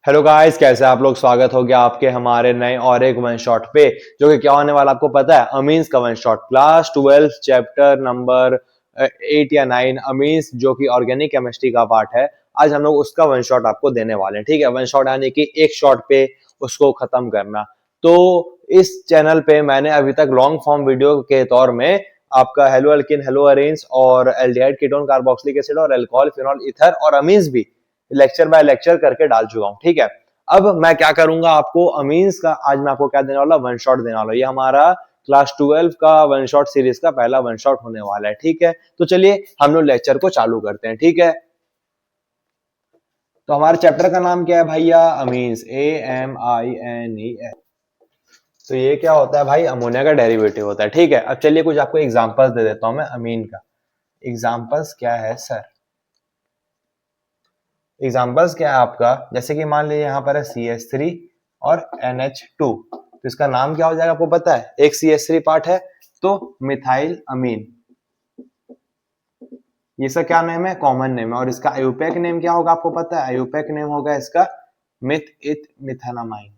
Hello guys, कैसे आप लोग। स्वागत हो गया आपके हमारे नए और एक वन शॉट पे, जो कि क्या होने वाला आपको पता है। अमीन्स का one shot, class 12 chapter number 8 या 9, अमीन्स, जो कि ऑर्गेनिक केमिस्ट्री का पार्ट है। आज हम लोग उसका वन शॉट आपको देने वाले हैं। ठीक है, वन शॉट यानी कि एक शॉट पे उसको खत्म करना। तो इस चैनल पे मैंने अभी तक लॉन्ग फॉर्म वीडियो के तौर में आपका हेलो अल्किन, हेलो अरेन्स और एल्डिहाइड कीटोन कार्बोक्सिलिक एसिड और अल्कोहल फिनॉल ईथर और अमीन्स भी लेक्चर बाय लेक्चर करके डाल चुका हूं। ठीक है, अब मैं क्या करूंगा, आपको अमीन्स का आज मैं आपको क्या देने वाला, वन शॉट देने वाला। ये हमारा क्लास 12 का वन शॉट सीरीज का पहला वन शॉट होने वाला है। ठीक है, तो चलिए हम लोग लेक्चर को चालू करते हैं। ठीक है, तो हमारे चैप्टर का नाम क्या है भैया, अमीन्स, AMINES। तो ये क्या होता है भाई, अमोनिया का डेरिवेटिव होता है। ठीक है, अब चलिए कुछ आपको एग्जांपल्स दे देता हूं मैं अमीन का। एग्जांपल्स क्या है सर, एग्जाम्पल्स क्या है आपका, जैसे कि मान लीजिए यहाँ पर है CH3 और NH2, तो इसका नाम क्या हो जाएगा आपको पता है। एक CH3 पार्ट है तो मिथाइल अमीन, ये सब क्या नेम है, कॉमन नेम है। और इसका आयुपैक नेम क्या होगा आपको पता है, आयुपैक नेम होगा इसका मिथ इथ मिथानामाइन।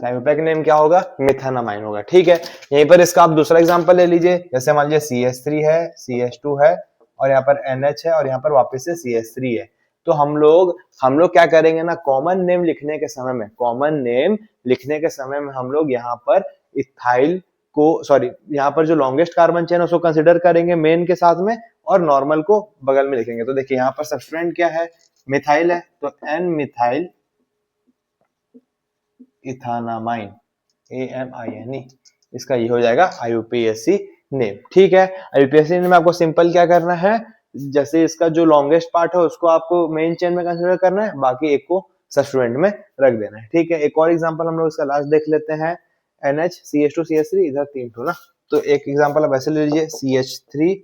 आयुपैक नेम क्या होगा, मिथानामाइन होगा। ठीक है, यहीं पर इसका आप दूसरा एग्जांपल ले लीजिए। जैसे मान लीजिए CH3 है, CH2 है और यहाँ पर NH है और यहाँ पर वापस से CH3 है। तो हम लोग क्या करेंगे ना, कॉमन नेम लिखने के समय में, कॉमन नेम लिखने के समय में हम लोग यहाँ पर इथाइल को, सॉरी, यहाँ पर जो लॉन्गेस्ट कार्बन चेन उसको कंसिडर करेंगे मेन के साथ में, और नॉर्मल को बगल में लिखेंगे। तो देखिए यहाँ पर सब्स्टिट्यूएंट क्या है, मिथाइल है, तो एन मिथाइल इथानामाइन, AMINE, इसका ये हो जाएगा IUPAC नेम। ठीक है, IUPAC नेम में आपको सिंपल क्या करना है, जैसे इसका जो लॉन्गेस्ट पार्ट है उसको आपको मेन चेन में कंसीडर करना है, बाकी एक को सब्स्टिट्यूएंट में रख देना है। ठीक है, एक और एग्जांपल हम लोग इसका लास्ट देख लेते हैं। NH CH2 CH3, इधर तीन ठो ना, तो एक एग्जांपल आप ऐसे ले लीजिए, CH3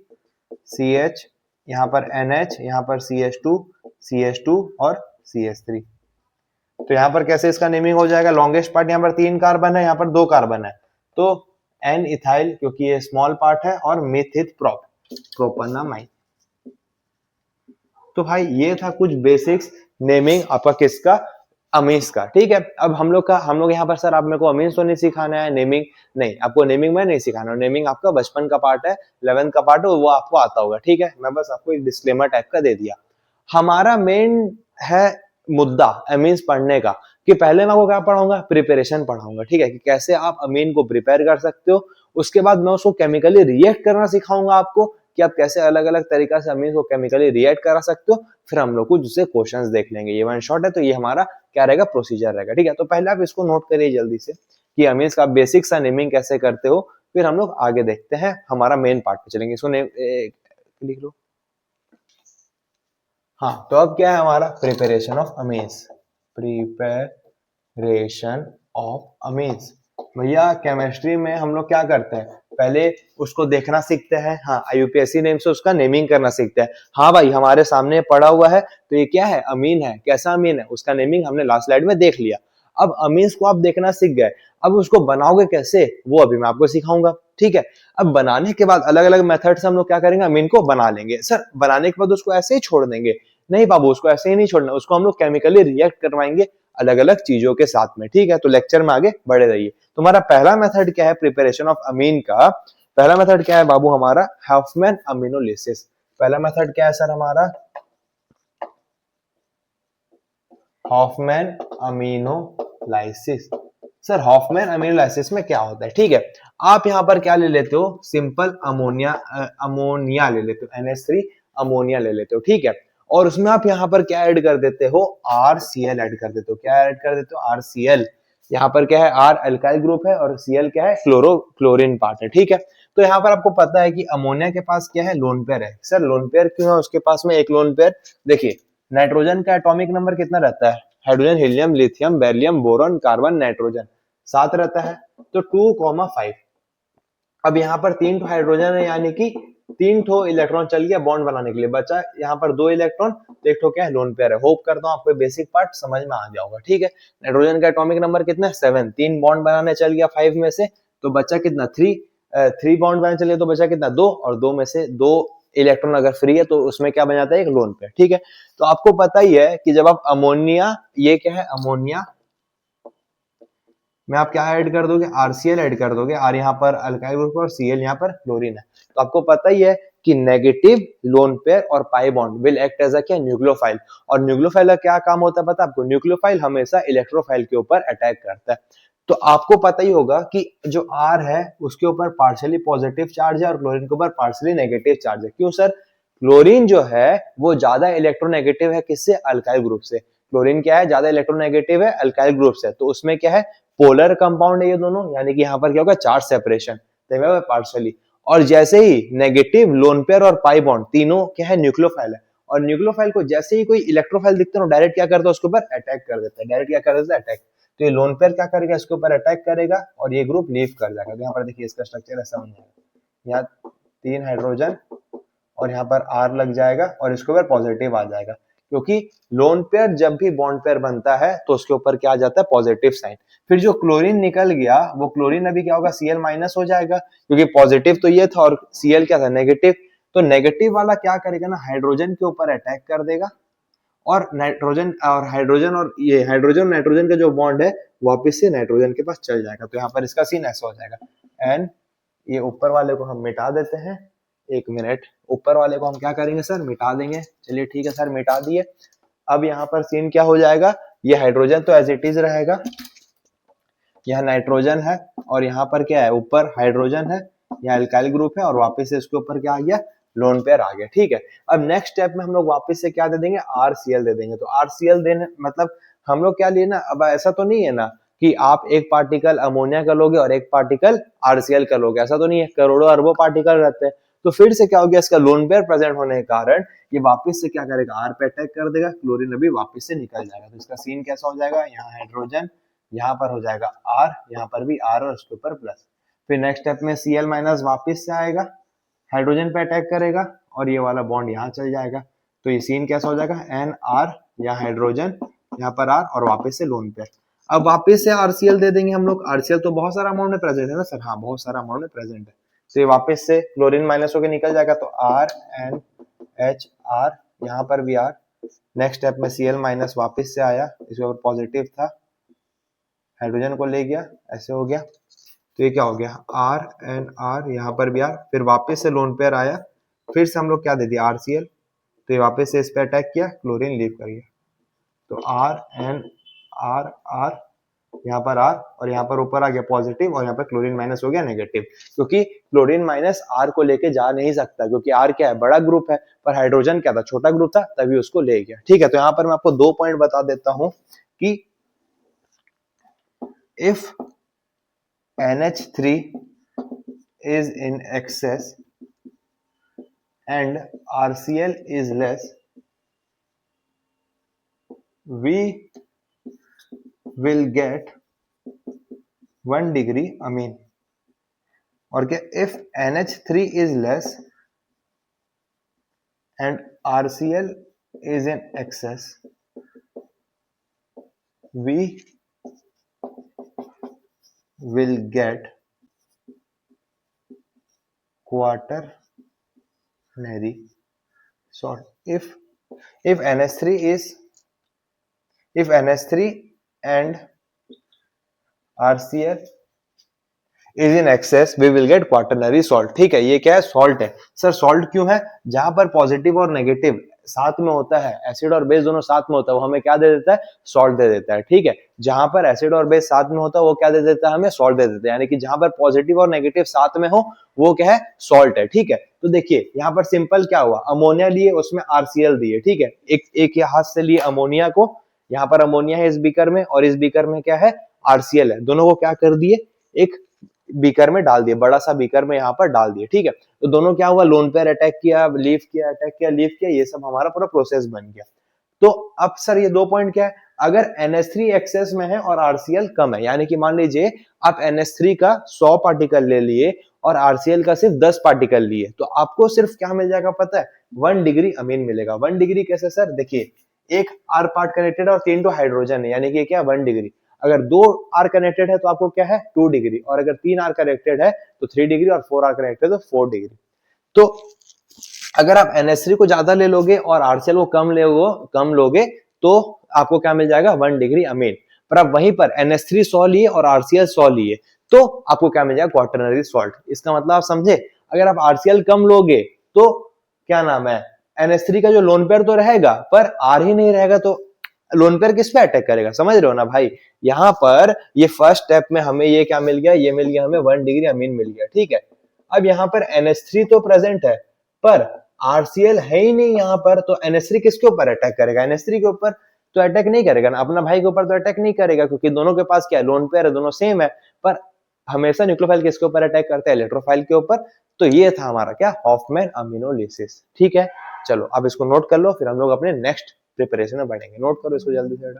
CH, यहाँ पर NH, यहाँ पर CH2 CH2 और CH3। तो यहाँ पर कैसे इसका नेमिंग हो जाएगा, लॉन्गेस्ट पार्ट यहाँ पर 3 कार्बन है, यहाँ पर 2 कार्बन है, तो एन इथाइल क्योंकि ये स्मॉल पार्ट है, और मिथित प्रोपनामाइन। तो भाई ये था कुछ बेसिक्स नेमिंग आपका किसका, अमीन्स का। ठीक है, अब हम लोग यहाँ पर सर आप मेरे को अमीन्स तो नहीं सिखाना है, नेमिंग नहीं, आपको नेमिंग में नहीं सिखाना, नेमिंग आपका बचपन का पार्ट है, 11th का पार्ट है, वो आपको आता होगा। ठीक है, मैं बस आपको एक डिस्क्लेमर टाइप का दे दिया। हमारा मेन है मुद्दा अमीन्स पढ़ने का, कि पहले मैं आपको क्या पढ़ाऊंगा, प्रिपरेशन पढ़ाऊंगा। ठीक है, कि कैसे आप अमीन को प्रिपेयर कर सकते हो। उसके बाद मैं उसको केमिकली रिएक्ट करना सिखाऊंगा आपको, कि आप कैसे अलग अलग तरीका से अमीन को केमिकली रिएक्ट करा सकते हो। फिर हम लोग कुछ उससे क्वेश्चंस देख लेंगे। ये वन शॉट है तो ये हमारा क्या रहेगा, प्रोसीजर रहेगा। ठीक है, तो पहले आप इसको नोट करिए जल्दी से, कि अमीन्स का बेसिक सा नेमिंग कैसे करते हो। फिर हम लोग आगे देखते हैं, हमारा मेन पार्ट पे चलेंगे। इसको लिख लो। हाँ, तो अब क्या है हमारा, preparation of amines, preparation of amines. भैया केमिस्ट्री में हम लोग क्या करते हैं, पहले उसको देखना सीखते हैं। हाँ, IUPAC नेम से उसका नेमिंग करना सीखते हैं। हाँ भाई, हमारे सामने पड़ा हुआ है, तो ये क्या है, अमीन है। कैसा अमीन है, उसका नेमिंग हमने लास्ट स्लाइड में देख लिया। अब अमीन्स को आप देखना सीख गए, अब उसको बनाओगे कैसे, वो अभी मैं आपको सिखाऊंगा। ठीक है, अब बनाने के बाद अलग अलग मेथड से हम लोग क्या करेंगे, अमीन को बना लेंगे। सर बनाने के बाद उसको ऐसे ही छोड़ देंगे, नहीं बाबू, उसको ऐसे ही नहीं छोड़ना, उसको हम लोग केमिकली रिएक्ट करवाएंगे अलग अलग चीजों के साथ में। ठीक है, तो लेक्चर में आगे बढ़े रहिए। तुम्हारा पहला मेथड क्या है प्रिपरेशन ऑफ अमीन का, पहला मेथड क्या है बाबू हमारा, हॉफमैन अमीनोलिसिस। पहला मेथड क्या है सर हमारा, हॉफमैन अमीनोलाइसिस। सर हॉफमैन अमीनोलाइसिस में क्या होता है, ठीक है, आप यहाँ पर क्या ले लेते हो, सिंपल अमोनिया, अमोनिया ले लेते हो, NH3 अमोनिया ले लेते हो। ठीक है, और उसमें आप यहाँ पर क्या ऐड कर देते हो, RCl ऐड कर देते हो। क्या ऐड कर देते हो, RCl। यहाँ पर क्या है, R अल्काइल ग्रुप है और Cl क्या है, क्लोरीन पार्ट है। ठीक है, तो यहाँ पर आपको पता है कि अमोनिया के पास क्या है, लोन पेयर है। सर लोन पेयर क्यों है उसके पास में, एक लोन पेयर, देखिए नाइट्रोजन का एटॉमिक नंबर कितना रहता है, hydrogen helium lithium beryllium boron carbon nitrogen 7 रहता है, तो 2,5। अब यहाँ पर 3 ठो हाइड्रोजन है, यानी कि 3 ठो इलेक्ट्रॉन चल गया बॉन्ड बनाने के लिए, बचा यहाँ पर 2 इलेक्ट्रॉन, तो एक ठो क्या है, लोन पेयर है। होप करता हूँ आपको बेसिक पार्ट समझ में आ जाओगा। ठीक है, नाइट्रोजन का एटॉमिक नंबर कितना है, 7, 3 बॉन्ड बनाने चल गया 5 में से, तो बचा कितना, 3, 3 बॉन्ड बनाने चलिए तो बचा कितना, 2, और 2 में से 2 इलेक्ट्रॉन अगर फ्री है तो उसमें क्या बन जाता है, एक लोन पेयर। ठीक है, तो आपको पता ही है कि जब आप अमोनिया, ये क्या है अमोनिया में आप क्या ऐड कर दोगे, आरसीएल ऐड कर दोगे, और यहाँ पर अल्काइल ग्रुप और सीएल यहाँ पर क्लोरीन है, तो आपको पता ही है कि नेगेटिव लोन पेयर और pi bond will act as a क्या, न्यूक्लियोफाइल। और न्यूक्लियोफाइल का क्या काम होता है पता है आपको, न्यूक्लियोफाइल हमेशा इलेक्ट्रोफाइल के ऊपर अटैक करता है। तो आपको पता ही होगा कि जो आर है उसके ऊपर पार्शियली पॉजिटिव चार्ज है और क्लोरीन के ऊपर पार्शियली नेगेटिव चार्ज है। क्यों सर, क्लोरीन जो है वो ज्यादा इलेक्ट्रोनेगेटिव है, किससे, अल्काइल ग्रुप से। क्लोरीन क्या है, ज्यादा इलेक्ट्रोनेगेटिव है अल्काइल ग्रुप से, तो उसमें क्या है, पोलर कंपाउंड है ये दोनों, यानी कि यहाँ पर क्या होगा, चार्ज सेपरेशन पार्शियली। और जैसे ही नेगेटिव लोन पेयर और पाई बॉन्ड तीनों क्या है, न्यूक्लियोफाइल है, और न्यूक्लियोफाइल को जैसे ही कोई इलेक्ट्रोफाइल दिखते हैं डायरेक्ट क्या करता है, उसके ऊपर अटैक कर देता है, डायरेक्ट क्या कर देता है, अटैक। तो ये लोन पेयर क्या करेगा, इसके ऊपर अटैक करेगा और ये ग्रुप लीव कर जाएगा। तो यहाँ पर देखिए इसका स्ट्रक्चर ऐसा बन जाएगा, यहाँ 3 हाइड्रोजन और यहाँ पर आर लग जाएगा और इसके ऊपर पॉजिटिव आ जाएगा, क्योंकि लोन पेयर जब भी बॉन्ड पेयर बनता है तो उसके ऊपर क्या आ जाता है, पॉजिटिव साइन। फिर जो क्लोरीन निकल गया वो क्लोरीन अभी क्या होगा, Cl माइनस हो जाएगा, क्योंकि पॉजिटिव तो ये था और Cl क्या था, नेगेटिव। तो नेगेटिव वाला क्या करेगा ना, हाइड्रोजन के ऊपर अटैक कर देगा और नाइट्रोजन और ये हाइड्रोजन नाइट्रोजन का जो बॉन्ड है वापस से नाइट्रोजन के पास चल जाएगा। तो यहाँ पर इसका सीन ऐसा हो जाएगा। एंड ये ऊपर वाले को हम मिटा देते हैं, 1 मिनट, ऊपर वाले को हम क्या करेंगे सर, मिटा देंगे। चलिए ठीक है सर, मिटा दिए। अब यहाँ पर सीन क्या हो जाएगा, ये हाइड्रोजन तो एज इट इज रहेगा, यहाँ नाइट्रोजन है और यहाँ पर क्या है, ऊपर हाइड्रोजन है, यहाँ अल्काइल ग्रुप है और वापस से इसके ऊपर क्या आ गया, लोन पेयर आ गया। ठीक है, अब नेक्स्ट स्टेप में हम लोग वापस से क्या दे देंगे, आरसीएल दे देंगे। तो आरसीएल देने मतलब हम लोग क्या लिए ना, अब ऐसा तो नहीं है ना कि आप एक पार्टिकल अमोनिया का लोगे और एक पार्टिकल आरसीएल का लोगे, ऐसा तो नहीं है, करोड़ों अरबों पार्टिकल रहते हैं। तो फिर से क्या हो गया, इसका लोन पेयर प्रेजेंट होने के कारण ये वापस से क्या करेगा, आर पे अटैक कर देगा, क्लोरीन अभी वापस से निकल जाएगा। तो इसका सीन कैसा हो जाएगा, यहाँ हाइड्रोजन, यहाँ पर हो जाएगा आर, यहाँ पर भी आर और उसके ऊपर प्लस। फिर नेक्स्ट स्टेप में Cl माइनस वापिस से आएगा, हाइड्रोजन पे अटैक करेगा और ये वाला बॉन्ड यहाँ चल जाएगा। तो ये सीन कैसा हो जाएगा, एन आर, यहाँ हाइड्रोजन, यहाँ पर आर और वापस से लोन पेयर। अब वापस से आरसीएल दे देंगे हम लोग। आरसीएल तो बहुत सारा अमाउंट में प्रेजेंट है ना सर, हाँ बहुत सारा अमाउंट में प्रेजेंट है। तो ये वापस से क्लोरीन माइनस होकर निकल जाएगा, तो आर एन एच आर, यहाँ पर भी आर। नेक्स्ट स्टेप में Cl माइनस वापस से आया, इसके ऊपर पॉजिटिव था, हाइड्रोजन को ले गया, ऐसे हो गया। तो ये क्या हो गया, आर एन आर, यहाँ पर भी आर, फिर वापस से लोन पेयर आया, फिर से हम लोग क्या दे दिया, आरसीएल। तो ये वापस से इस पे अटैक किया, क्लोरीन लीव कर गया। तो आर एन आर आर, यहाँ पर आर और यहाँ पर ऊपर आ गया पॉजिटिव और यहाँ पर क्लोरीन माइनस हो गया नेगेटिव, क्योंकि क्लोरीन माइनस आर को लेके जा नहीं सकता, क्योंकि आर क्या है, बड़ा ग्रुप है, पर हाइड्रोजन क्या था, छोटा ग्रुप था, तभी उसको ले गया। ठीक है, तो यहाँ पर मैं आपको 2 पॉइंट बता देता हूं कि if NH3 is in excess and RCl is less, we will get 1 degree amine। और क्या, if NH3 is less and RCl is in excess, we will get quaternary salt। if NH3 and RCl is in excess, we will get quaternary salt। ठीक है, ये क्या है, salt है। Sir salt क्यों है, जहां पर पॉजिटिव और नेगेटिव साथ में होता है, एसिड और बेस दोनों साथ में होता है, वो हमें क्या दे देता है, सॉल्ट दे देता है। ठीक है, जहां पर एसिड और बेस साथ में होता है वो क्या दे देता है, हमें सॉल्ट दे देता है, यानी कि जहां पर पॉजिटिव और नेगेटिव साथ में हो वो क्या है, सॉल्ट है। ठीक है, तो देखिए यहाँ पर सिंपल क्या हुआ, अमोनिया लिए, उसमें आरसीएल दिए। ठीक है, एक हाथ से लिए अमोनिया को, यहाँ पर अमोनिया है इस बीकर में और इस बीकर में क्या है, आरसीएल है, दोनों को क्या कर दिए, एक बीकर में डाल दिए, बड़ा सा बीकर में यहाँ पर डाल दिए। ठीक है, तो दोनों क्या हुआ, लोन पेयर अटैक किया, लीव किया, अटैक किया, लीव किया, ये सब हमारा पूरा प्रोसेस बन गया। तो अब सर ये 2 पॉइंट क्या है, अगर NH3 एक्सेस में है और RCl कम है, यानी कि मान लीजिए आप NH3 का 100 पार्टिकल ले लिए और RCl का सिर्फ 10 पार्टिकल लिए, तो आपको सिर्फ क्या मिल जाएगा पता है, 1 डिग्री अमीन मिलेगा। 1 डिग्री कैसे सर, देखिए एक R पार्ट कनेक्टेड और 3 हाइड्रोजन है, यानी कि क्या 1 डिग्री। अगर 2 R कनेक्टेड है तो आपको क्या है, 2 डिग्री, और अगर 3 R कनेक्टेड है तो 3 डिग्री और 4 R कनेक्टेड है तो 4 डिग्री। तो अगर आप NH3 को ज्यादा ले लोगे और RCl को कम लोगे तो आपको क्या मिल जाएगा 1 डिग्री अमीन। पर आप वहीं पर NH3 100 लिए और RCl 100 लिए तो आपको क्या मिल जाएगा क्वाटरनरी सॉल्ट। इसका मतलब आप समझे, अगर आप RCl कम लोगे तो क्या नाम है NH3 का जो लोन पेयर तो रहेगा पर R ही नहीं रहेगा, तो लोन पेयर किस पे अटैक करेगा, समझ रहे हो ना भाई। यहाँ पर ये फर्स्ट स्टेप में हमें ये क्या मिल गया, ये मिल गया हमें 1 डिग्री अमीन मिल गया, ठीक है। अब यहाँ पर NH3 तो प्रेजेंट है पर RCl है ही नहीं यहाँ पर, तो NH3 किसके ऊपर अटैक करेगा, NH3 के ऊपर तो अटैक नहीं करेगा ना, अपना भाई के ऊपर तो अटैक नहीं करेगा क्योंकि दोनों के पास क्या लोन पेयर है, दोनों सेम है। पर हमेशा न्यूक्लियोफाइल किसके ऊपर अटैक करता है, इलेक्ट्रोफाइल के ऊपर। तो ये था हमारा क्या हॉफमैन अमीनोलिसिस, ठीक है। चलो अब इसको नोट कर लो, फिर हम लोग अपने नेक्स्ट प्रिपरेशन में बढ़ेंगे। नोट करो इसको जल्दी से।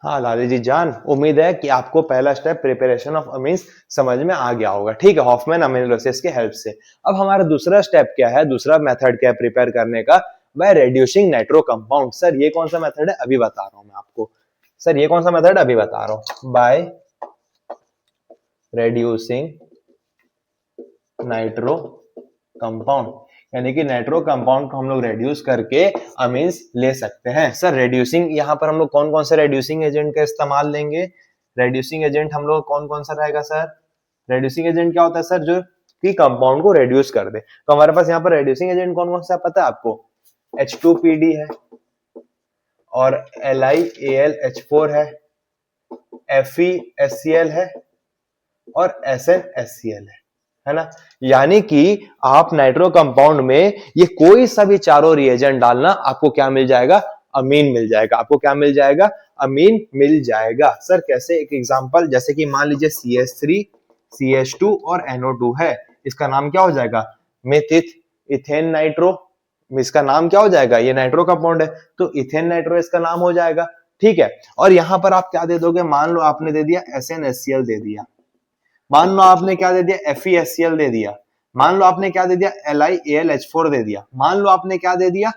हाँ लाली जी जान, उम्मीद है कि आपको पहला स्टेप प्रिपरेशन ऑफ अमीन्स समझ में आ गया होगा, ठीक है, हॉफमैन अमीनोलिसिस के हेल्प से। अब हमारा दूसरा स्टेप क्या है, दूसरा मेथड क्या है प्रिपेयर करने का, by reducing nitro compound. Sir ये कौन सा मेथड है, अभी बता रहा हूं मैं आपको। सर ये कौन सा मेथड है, अभी बता रहा हूं। बाय रिड्यूसिंग नाइट्रो कंपाउंड, यानी कि नाइट्रो कंपाउंड को हम लोग रेड्यूस करके अमीन्स ले सकते हैं। सर रेड्यूसिंग यहाँ पर हम लोग कौन कौन से रेड्यूसिंग एजेंट का इस्तेमाल लेंगे, रेड्यूसिंग एजेंट हम लोग कौन कौन सा रहेगा सर। रेड्यूसिंग एजेंट क्या होता है सर, जो कि कंपाउंड को रेड्यूस कर दे। तो हमारे पास यहाँ पर रेड्यूसिंग एजेंट कौन कौन सा पता है आपको, H2PD है और LiAlH4 है, FeSCl है और SnSCl है ना। यानी कि आप नाइट्रो कंपाउंड में ये कोई सा भी चारों रिएजेंट डालना, आपको क्या मिल जाएगा, अमीन मिल जाएगा। आपको क्या मिल जाएगा, अमीन मिल जाएगा। सर कैसे, एक एग्जांपल, जैसे कि मान लीजिए CH3 CH2 और NO2 है, इसका नाम क्या हो जाएगा, मेथित इथेन नाइट्रो। इसका नाम क्या हो जाएगा, ये नाइट्रो कंपाउंड है तो इथेन नाइट्रो इसका नाम हो जाएगा, ठीक है। और यहां पर आप क्या दे दोगे, मान लो आपने दे दिया SnSCl दे दिया, मान लो आपने क्या दे दिया FeSCl दे दिया, मान लो आपने क्या दे दिया LiAlH4 दे दिया, मान लो आपने क्या दे दिया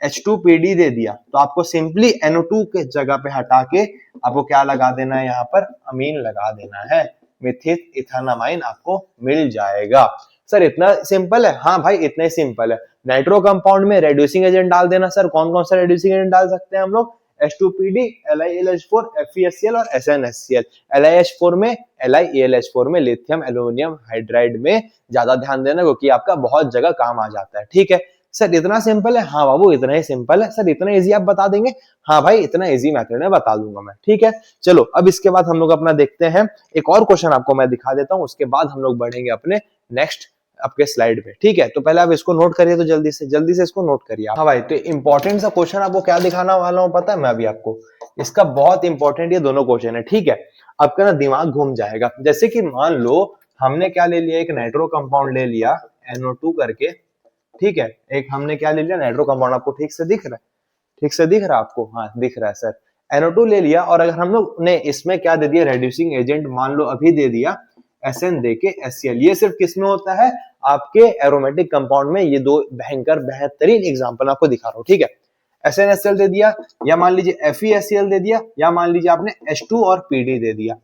H2PD दे दिया, तो आपको सिंपली NO2 के जगह पे हटा के आपको क्या लगा देना है, यहाँ पर अमीन लगा देना है, मिथित इथानामाइन आपको मिल जाएगा। सर इतना सिंपल है, हाँ भाई इतना ही सिंपल है। नाइट्रो कंपाउंड में रेड्यूसिंग एजेंट डाल देना। सर कौन कौन सा रेड्यूसिंग एजेंट डाल सकते हैं हम लोग, H2PD, LiAlH4, FeSCl और SnSCl। LiAlH4 में लिथियम एल्यूमिनियम हाइड्राइड में ज्यादा ध्यान देना क्योंकि आपका बहुत जगह काम आ जाता है, ठीक है। सर इतना सिंपल है, हाँ बाबू इतना ही सिंपल है। सर इतना इजी आप बता देंगे, हाँ भाई इतना इजी मेथड है, बता दूंगा मैं, ठीक है। चलो अब इसके बाद हम लोग अपना देखते हैं, एक और क्वेश्चन आपको मैं दिखा देता हूं, उसके बाद हम लोग बढ़ेंगे अपने नेक्स्ट आपके स्लाइड पे, ठीक है। तो पहले आप इसको नोट करिए, तो जल्दी से इसको नोट करिए। हाँ भाई, तो इंपॉर्टेंट सा क्वेश्चन आपको क्या दिखाना वाला हूँ पता है मैं अभी आपको, इसका बहुत इंपॉर्टेंट ये दोनों क्वेश्चन है, ठीक है। आपका ना दिमाग घूम जाएगा। जैसे कि मान लो हमने क्या ले लिया, एक नाइट्रो कंपाउंड ले लिया NO2 करके, ठीक है। एक हमने क्या ले लिया नाइट्रो कंपाउंड, आपको ठीक से दिख रहा है, ठीक से दिख रहा है आपको, हाँ दिख रहा है सर। NO2 ले लिया और अगर हम लोग ने इसमें क्या दे दिया रेड्यूसिंग एजेंट, मान लो अभी दे दिया Sn दे के SCl। ये सिर्फ किसमें होता है, आपके एरोमेटिक कंपाउंड में। ये दो भयंकर बेहतरीन एग्जांपल आपको दिखा रहा हूं, ठीक है। SnSCl दे दिया, या मान लीजिए FeSCl दे दिया, या मान लीजिए आपने H2 और PD दे दिया,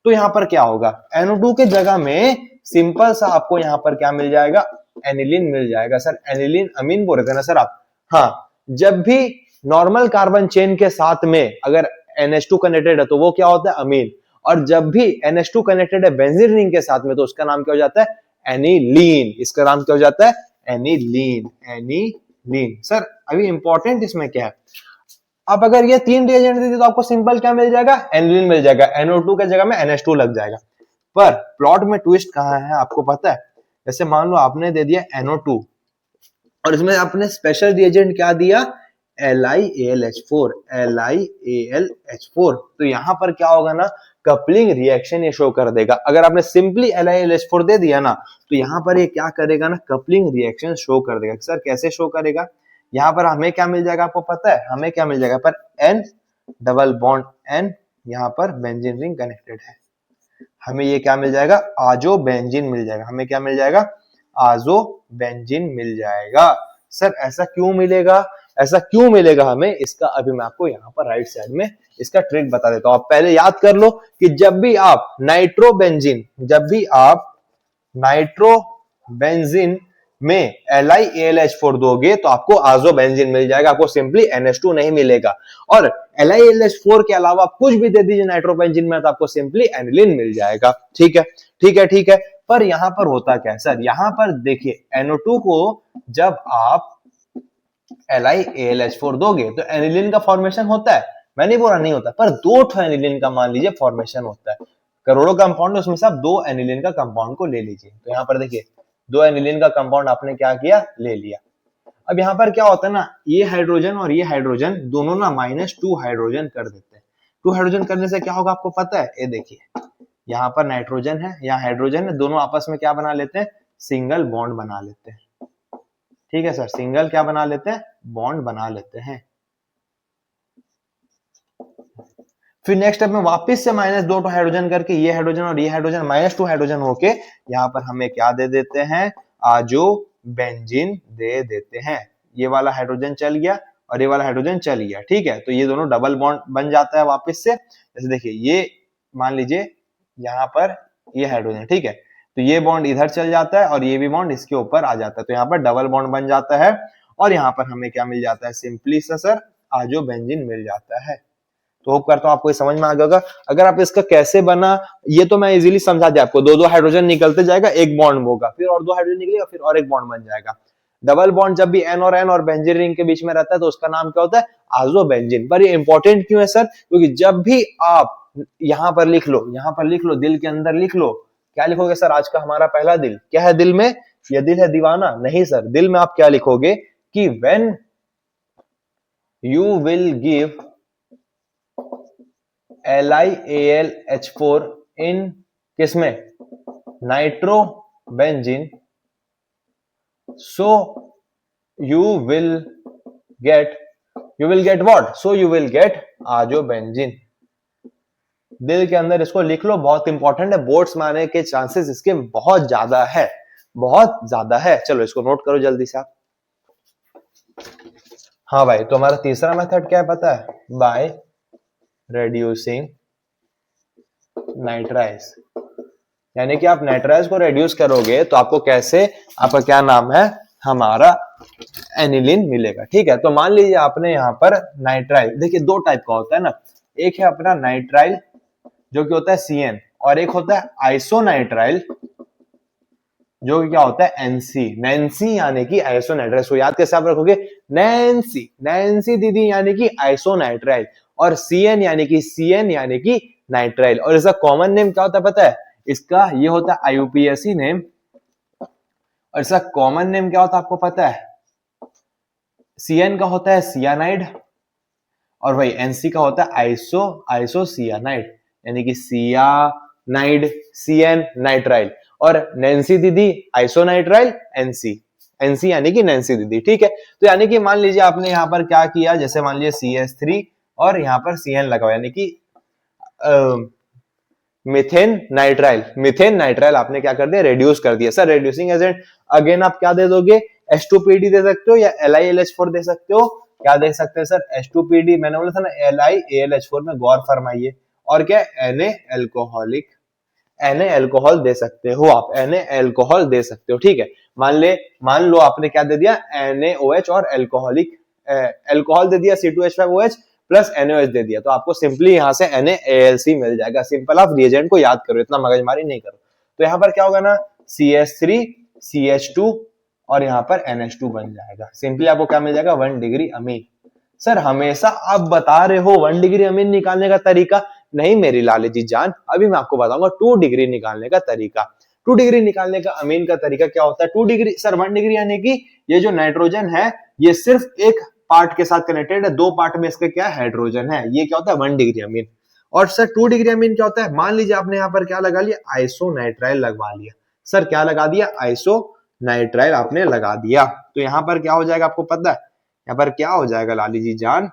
तो यहां पर क्या होगा, NO2 के जगह में सिंपल सा आपको यहां पर क्या मिल जाएगा, एनिलीन मिल जाएगा। सर एनिलीन अमीन बोल रहे थे ना सर आप, हाँ। जब भी नॉर्मल कार्बन चेन के साथ में अगर NH2 कनेक्टेड है तो वो क्या होता है, अमीन। और जब भी NH2 कनेक्टेड है बेंजीन रिंग के साथ में तो उसका नाम क्या हो जाता है, एनिलीन। इसका नाम क्या हो जाता है, एनिलीन, एनिलीन। सर अभी इंपॉर्टेंट इसमें क्या है, अब अगर ये तीन रिएजेंट दे दी तो आपको सिंपल क्या मिल जाएगा, एनिलीन मिल जाएगा, NO2 के जगह में NH2 लग जाएगा। पर प्लॉट में ट्विस्ट कहां है आपको पता है, जैसे मान लो आपने दे दिया NO2 और इसमें आपने स्पेशल रिएजेंट क्या दिया, LiAlH4, LiAlH4। तो यहां पर क्या होगा ना, कपलिंग रिएक्शन ये शो कर देगा। अगर आपने सिंपली LiAlH4 दे दिया ना तो यहां पर ये क्या करेगा ना, कपलिंग रिएक्शन शो कर देगा। सर कैसे शो करेगा, यहां पर हमें क्या मिल जाएगा आपको पता है, हमें क्या मिल जाएगा, पर N डबल बॉन्ड N, यहां पर बेंजीन रिंग कनेक्टेड है, हमें ये क्या मिल जाएगा, आजो बेंजीन मिल जाएगा। हमें क्या मिल जाएगा, आजो बेंजीन मिल जाएगा। सर ऐसा क्यों मिलेगा, ऐसा क्यों मिलेगा हमें, इसका अभी मैं आपको यहाँ पर राइट साइड में इसका ट्रिक बता देता हूं। आप पहले याद कर लो कि जब भी आप नाइट्रोबेंजीन में LiAlH4 दोगे तो आपको आजोबेंजीन मिल जाएगा, आपको सिंपली NH2 नहीं मिलेगा। और LiAlH4 के अलावा कुछ भी दे दीजिए नाइट्रोबेंजीन में तो आपको सिंपली एनिलीन मिल जाएगा। ठीक है, ठीक है, ठीक है। पर यहां पर होता क्या है सर, यहां पर देखिए NO2 को जब आप LiAlH4 दोगे तो एनिलीन का फॉर्मेशन होता है, मैं नहीं बोल रहा नहीं होता, पर दो ठो एनिलीन का मान लीजिए फॉर्मेशन होता है। करोड़ों कंपाउंड, उसमें से आप दो एनिलीन का कंपाउंड को ले लीजिए। तो यहाँ पर देखिए दो एनिलीन का कंपाउंड आपने क्या किया, ले लिया। अब यहाँ पर क्या होता है ना, ये हाइड्रोजन और ये हाइड्रोजन दोनों ना -2 हाइड्रोजन कर देते हैं। 2 हाइड्रोजन करने से क्या होगा आपको पता है, ये देखिए यहाँ पर नाइट्रोजन है, यहाँ हाइड्रोजन है, दोनों आपस में क्या बना लेते हैं, सिंगल बॉन्ड बना लेते हैं। ठीक है सर, सिंगल क्या बना लेते हैं, बॉन्ड बना लेते हैं। फिर नेक्स्ट स्टेप में वापस से -2 हाइड्रोजन करके ये हाइड्रोजन और ये हाइड्रोजन -2 हाइड्रोजन होके यहाँ पर हमें क्या दे देते हैं, आजोबेंजीन दे देते हैं। ये वाला हाइड्रोजन चल गया और ये वाला हाइड्रोजन चल गया। ठीक है, तो ये दोनों डबल बॉन्ड बन जाता है वापस से। जैसे देखिए ये मान लीजिए यहाँ पर ये हाइड्रोजन, ठीक है, तो ये बॉन्ड इधर चल जाता है और ये भी बॉन्ड इसके ऊपर आ जाता है, तो यहाँ पर डबल बॉन्ड बन जाता है और यहाँ पर हमें क्या मिल जाता है, सिंपली सा सर आजोबेंजीन मिल जाता है। तो होप करता हूं आपको समझ में आ गया होगा। अगर आप इसका कैसे बना ये तो मैं इजीली समझा दिया आपको, दो हाइड्रोजन निकलते जाएगा, एक बॉन्ड होगा, फिर और 2 हाइड्रोजन निकलेगा, फिर और एक बॉन्ड बन जाएगा। डबल बॉन्ड जब भी N और N और बेंजीन रिंग के बीच में रहता है तो उसका नाम क्या होता है, आजोबेंजीन। पर ये इंपॉर्टेंट क्यों है सर, क्योंकि जब भी आप यहाँ पर लिख लो, दिल के अंदर लिख लो, क्या लिखोगे सर, आज का हमारा पहला दिल क्या है, दिल में यह दिल है दीवाना, नहीं सर, दिल में आप क्या लिखोगे कि when you will give LiAlH4 इन किसमें, nitrobenzene, so you will get what, so you will get आजोबेंजीन। दिल के अंदर इसको लिख लो, बहुत इंपॉर्टेंट है, बोर्ड्स में आने के चांसेस इसके बहुत ज्यादा है, बहुत ज्यादा है। चलो इसको नोट करो जल्दी से आप। हाँ भाई, तो हमारा तीसरा मेथड क्या है पता है, बाय रेड्यूसिंग नाइट्राइज, यानी कि आप नाइट्राइज को रेड्यूस करोगे तो आपको कैसे, आपका क्या नाम है, हमारा एनिलीन मिलेगा। ठीक है, तो मान लीजिए आपने यहाँ पर नाइट्राइल, देखिए दो टाइप का होता है ना, एक है अपना नाइट्राइल जो कि होता है CN और एक होता है आइसोनाइट्राइल जो कि क्या होता है NC, नैन्सी यानी कि आइसोनाइट्राइल। सो याद कैसे आप रखोगे, नैन्सी दीदी यानी कि आइसोनाइट्राइल और CN यानी कि नाइट्राइल। और इसका कॉमन नेम क्या होता है पता है, इसका ये होता है IUPAC नेम और इसका कॉमन नेम क्या होता है आपको पता है, CN का होता है सियानाइड और वही NC का होता है आइसोसियानाइड यानी कि सियानाइड CN नाइट्राइल और नैन्सी दीदी आइसोनाइट्राइल NC यानी कि नैन्सी दीदी। ठीक है, तो यानी कि मान लीजिए आपने यहाँ पर क्या किया, जैसे मान लीजिए CH3 और यहाँ पर CN लगाओ यानी कि मिथेन नाइट्राइल आपने क्या कर दिया, रेड्यूस कर दिया। सर रेड्यूसिंग एजेंट अगेन आप क्या दे दोगे, H2PD दे सकते हो या LiAlH4 दे सकते हो, क्या दे सकते हैं सर, H2PD, मैंने बोला था ना LiAlH4 में गौर फरमाइए, और क्या Na अल्कोहल दे सकते हो आप, Na अल्कोहल दे सकते हो। ठीक है, मान लो आपने क्या दे दिया, NaOH और अल्कोहल दे दिया C2H5OH प्लस NaOH दे दिया, तो आपको सिंपली यहाँ से NaAlC मिल जाएगा। सिंपल, आप रिएजेंट को याद करो, इतना मगजमारी नहीं करो। तो यहाँ पर क्या होगा ना, CH3 CH2 और यहाँ पर NH2 बन जाएगा। सिंपली आपको क्या मिल जाएगा, 1 डिग्री अमीन। सर हमेशा आप बता रहे हो 1 डिग्री अमीन निकालने का तरीका, नहीं मेरी लाली जी जान, अभी मैं आपको बताऊंगा 2 डिग्री निकालने का तरीका। 2 डिग्री निकालने का अमीन का तरीका क्या होता है, 2 डिग्री सर 1 डिग्री यानी कि ये जो नाइट्रोजन है ये सिर्फ एक पार्ट के साथ कनेक्टेड है, 2 पार्ट में इसके क्या हाइड्रोजन है, ये क्या होता है 1 डिग्री अमीन। और सर 2 डिग्री अमीन क्या होता है, मान लीजिए आपने यहाँ पर क्या लगा लिया, आइसोनाइट्राइल लगवा लिया। सर क्या लगा दिया, आइसोनाइट्राइल आपने लगा दिया, तो यहाँ पर क्या हो जाएगा आपको पता है, यहाँ पर क्या हो जाएगा लाली जी जान,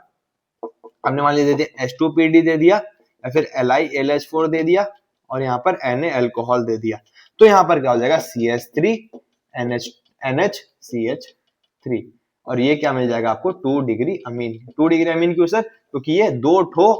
हमने मान लीजिए H2PD दे दिया या फिर LiAlH4 दे दिया और यहाँ पर Na अल्कोहल दे दिया, तो यहाँ पर क्या हो जाएगा CH3 NHCH3 और ये क्या मिल जाएगा आपको 2 डिग्री अमीन। 2 डिग्री अमीन क्यों सर, क्योंकि ये 2 ठो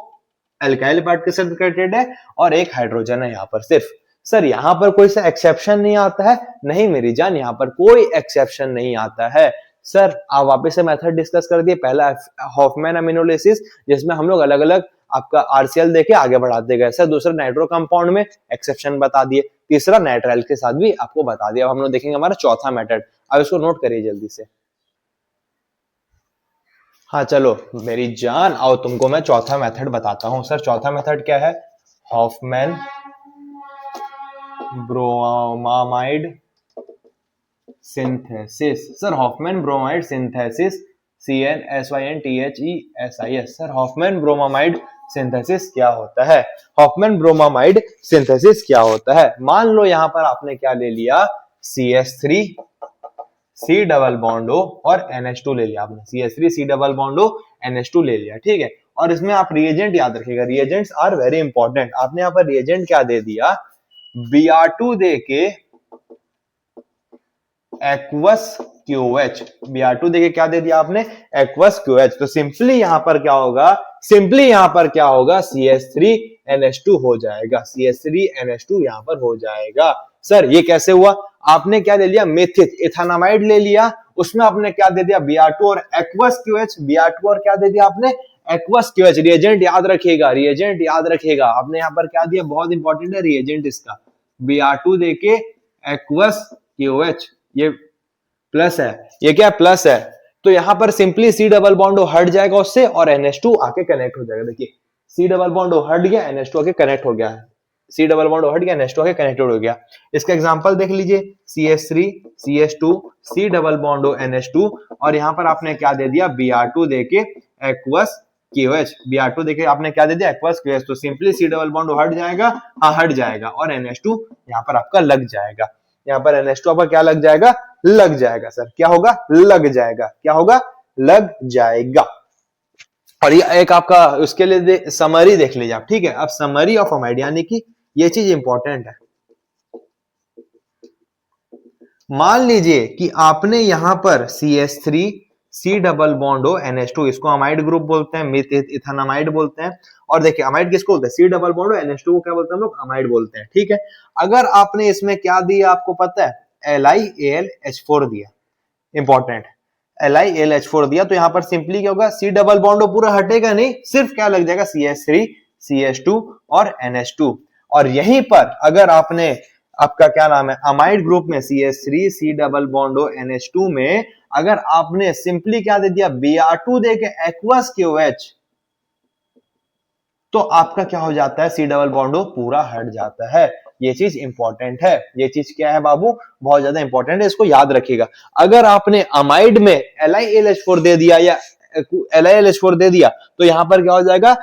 एल्काइल पार्ट के साथ कनेक्टेड है और एक हाइड्रोजन है यहाँ पर सिर्फ। सर यहाँ पर कोई सा एक्सेप्शन नहीं आता है? नहीं मेरी जान, यहाँ पर कोई एक्सेप्शन नहीं आता है। सर आप वापस से मेथड डिस्कस कर दिए। पहला हॉफमैन अमीनोलिसिस जिसमें हम लोग अलग अलग आपका आरसीएल देके आगे बढ़ाते गए। सर दूसरा नाइट्रो कंपाउंड में एक्सेप्शन बता दिए। तीसरा नाइट्राइल के साथ भी आपको बता दिया। अब हम लोग देखेंगे हमारा चौथा मेथड। अब इसको नोट करिए जल्दी से। हाँ चलो मेरी जान, आओ तुमको मैं चौथा मेथड बताता हूँ। सर चौथा मेथड क्या है? Hofmann bromamide synthesis. Sir Hoffmann bromide synthesis, CNSYNTHESIS। Sir Hofmann bromamide synthesis क्या होता है? हॉफमैन ब्रोमामाइड सिंथेसिस क्या होता है? मान लो यहाँ पर आपने क्या ले लिया, CH3 C double bond O और NH2 ले लिया आपने। CH3 C double bond O NH2 ले लिया, ठीक है। और इसमें आप रिएजेंट याद रखिएगा, रिएजेंट्स आर वेरी इंपॉर्टेंट। आपने यहाँ पर रिएजेंट क्या दे दिया, Br2 दे के एक्वस QH। Br2 देके क्या दे दिया आपने, एक्वस QH। तो सिंपली यहां पर क्या होगा, CH3NH2 हो जाएगा। CH3NH2 यहां पर हो जाएगा। सर ये कैसे हुआ? आपने क्या ले लिया, मेथिक इथानामाइड ले लिया, उसमें आपने क्या दे दिया, Br2 और एक्वस QH। Br2 और क्या दे दिया आपने, एक्वस QH। रिएजेंट याद रखिएगा, रिएजेंट याद रखिएगा। आपने यहां पर क्या दिया, बहुत इंपॉर्टेंट है रिएजेंट इसका। Br2 देके एक्वस QH, ये प्लस है, ये क्या प्लस है। तो यहां पर सिंपली C डबल बॉन्ड हट जाएगा उससे और NH2 आके कनेक्ट हो जाएगा। देखिए C डबल बॉन्ड हट गया, NH2 आके कनेक्ट हो गया है। C डबल बॉन्ड हट गया, NH2 आके कनेक्टेड हो गया। इसका एग्जांपल देख लीजिए, CH3 CH2 C double bond NH2 और यहां पर आपने क्या दे दिया, Br2 देके एक्वस QH। Br2 देके आपने क्या दे दिया, एक्वस QH। तो सिंपली C डबल बॉन्ड हट जाएगा, हाँ हट जाएगा, और NH2 यहां पर आपका लग जाएगा। यहाँ पर NH2 आपका क्या लग जाएगा, लग जाएगा। सर क्या होगा, लग जाएगा। क्या होगा, लग जाएगा। और ये एक आपका उसके लिए समरी देख लीजिए आप, ठीक है। अब समरी ऑफ अमाइड, यानी कि ये चीज इंपॉर्टेंट है। मान लीजिए कि आपने यहां पर CH3 C डबल बॉन्ड हो NH2, इसको अमाइड ग्रुप बोलते हैं, इथानामाइड बोलते हैं। और देखिए अमाइड किसको बोलते हैं, C डबल बॉन्ड हो NH2 को क्या बोलते हैं हम लोग, अमाइड बोलते हैं, ठीक है। अगर आपने इसमें क्या दिया आपको पता है, LiAlH4 दिया, इंपॉर्टेंट, LiAlH4 दिया, तो यहां पर सिंपली क्या होगा, C डबल बॉन्ड पूरा हटेगा नहीं, सिर्फ क्या लग जाएगा, CH3 CH2 और NH2। और यहीं पर अगर आपने आपका क्या नाम है, अमाइड ग्रुप में CH3 C double bond NH2 में अगर आपने सिंपली क्या दे दिया, Br2 देके एक्वस QH, तो आपका क्या हो जाता है, C डबल बॉन्ड पूरा हट जाता है। ये चीज इंपॉर्टेंट है। ये चीज क्या है बाबू, बहुत ज्यादा इंपॉर्टेंट है, इसको याद रखिएगा। अगर आपने अमाइड में LiAlH4 दे दिया या LiAlH4 दे दिया, तो यहां पर क्या हो जाएगा,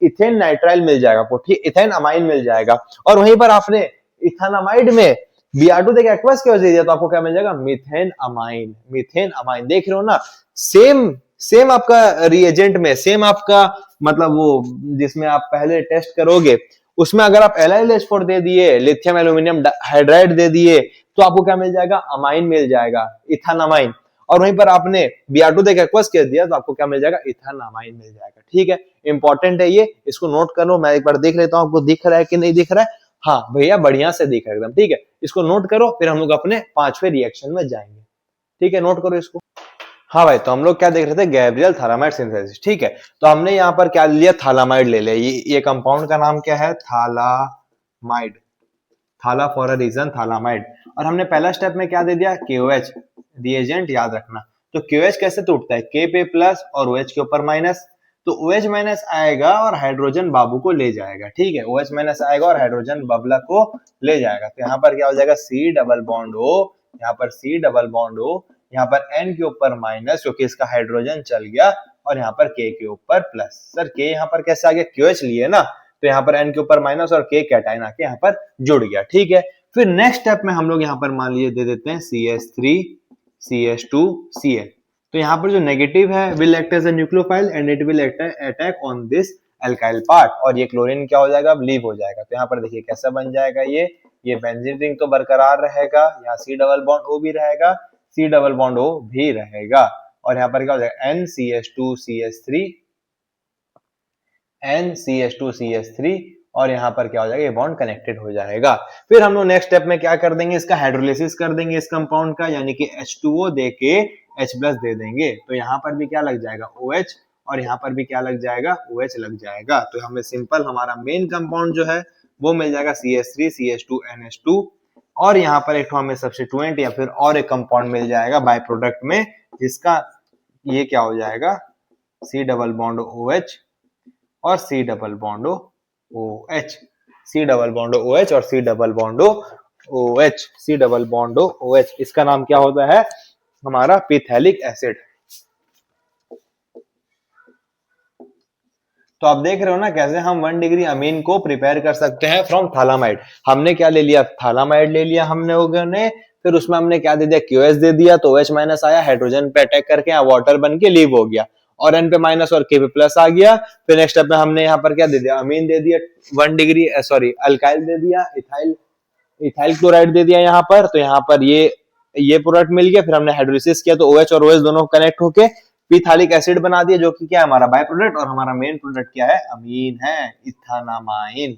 इथेन नाइट्राइल मिल जाएगा आपको, ठीक, इथेन अमाइन मिल जाएगा। और वहीं पर आपने इथानामाइड में Br2 देके एक्वस QH दे दिया, तो आपको क्या मिल जाएगा, मीथेन अमाइन। मीथेन अमाइन देख रहे हो ना, सेम सेम आपका रिएजेंट में, सेम आपका मतलब वो जिसमें आप पहले टेस्ट करोगे, उसमें अगर आप LiLH4 दे दिए, लिथियम एल्यूमिनियम हाइड्राइड दे दिए, तो आपको क्या मिल जाएगा, अमाइन मिल जाएगा, इथानामाइन। और वहीं पर आपने Br2 देके एक्वस कर दिया, तो आपको क्या मिल जाएगा, इथानामाइन मिल जाएगा, ठीक है। इंपॉर्टेंट है ये, इसको नोट कर लो। मैं एक बार देख लेता हूं आपको दिख रहा है कि नहीं दिख रहा है। हाँ भैया बढ़िया से दिख रहा है एकदम, ठीक है। इसको नोट करो, फिर हम लोग अपने पांचवें रिएक्शन में जाएंगे, ठीक है। नोट करो इसको। हाँ भाई, तो हम लोग क्या देख रहे थे, गैब्रियल थालामाइड सिंथेसिस, ठीक है। तो हमने यहाँ पर क्या लिया, थालामाइड ले लिया। ये कंपाउंड का नाम क्या है, थालामाइड, थाला फॉर अ रीजन, थालामाइड। और हमने पहला स्टेप में क्या दे दिया, KOH। रिएजेंट याद रखना। तो KOH कैसे टूटता है, K पे प्लस और OH के ऊपर माइनस। तो OH माइनस आएगा और हाइड्रोजन बाबू को ले जाएगा, ठीक है। OH माइनस आएगा और हाइड्रोजन बबला को ले जाएगा। तो यहाँ पर क्या हो जाएगा, C डबल बॉन्ड O, यहाँ पर C डबल बॉन्ड O, यहाँ पर N के ऊपर माइनस क्योंकि इसका हाइड्रोजन चल गया, और यहाँ पर K के ऊपर प्लस। सर K यहाँ पर कैसे आ गया, QH लिए ना, तो यहाँ पर N के ऊपर माइनस और K कैटायन आके यहाँ पर जुड़ गया, ठीक है। फिर नेक्स्ट स्टेप में हम लोग यहाँ पर मान लीजिए दे देते हैं CH3 CH2 Cl। तो यहाँ पर जो नेगेटिव है, will act as a nucleophile and it will attack on this alkyl part, और ये क्लोरीन क्या हो जाएगा, लीव हो जाएगा। तो यहाँ पर देखिए कैसा बन जाएगा, ये बेंजीन रिंग तो बरकरार रहेगा, यहाँ C डबल बॉन्ड O भी रहेगा, C डबल बॉन्ड O भी रहेगा, और यहाँ पर क्या हो जाएगा, NCH2CH3 NCH2CH3 और यहाँ पर क्या हो जाएगा, ये बॉन्ड कनेक्टेड हो जाएगा। फिर हम लोग नेक्स्ट स्टेप में क्या कर देंगे, इसका हाइड्रोलिसिस कर देंगे इस कंपाउंड का, यानी कि H2O दे के H प्लस दे देंगे, तो यहाँ पर भी क्या लग जाएगा OH, और यहाँ पर भी क्या लग जाएगा OH लग जाएगा। तो हमें सिंपल हमारा मेन कंपाउंड जो है वो मिल जाएगा CH3 CH2 NH2, और यहाँ पर एक हमें सब्स्टिट्यूएंट या फिर और एक कंपाउंड मिल जाएगा बाय प्रोडक्ट में, जिसका ये क्या हो जाएगा C डबल बॉन्ड OH और C double bond OH, C double bond OH और C double bond OH, C double bond OH, इसका नाम क्या होता है हमारा पिथैलिक एसिड। तो आप देख रहे हो ना कैसे हम 1 डिग्री अमीन को प्रिपेयर कर सकते हैं फ्रॉम थालामाइड। हमने क्या ले लिया, थालामाइड ले लिया हम लोगों ने, फिर उसमें हमने क्या दे दिया, QH दे दिया, तो OH माइनस आया, हाइड्रोजन पे अटैक करके यहाँ वाटर बन के लीव हो गया, और N पे माइनस और K पे प्लस आ गया। फिर नेक्स्ट स्टेप में हमने यहाँ पर क्या दे दिया, अमीन दे दिया 1 डिग्री, सॉरी अल्काइल दे दिया, इथाइल क्लोराइड दे दिया यहाँ पर, तो यहाँ पर ये प्रोडक्ट मिल गया। फिर हमने हाइड्रोलिसिस किया तो OH और OH दोनों कनेक्ट होके पिथालिक एसिड बना दिया, जो कि क्या है हमारा बाय प्रोडक्ट, और हमारा मेन प्रोडक्ट क्या है, अमीन है, इथानामाइन।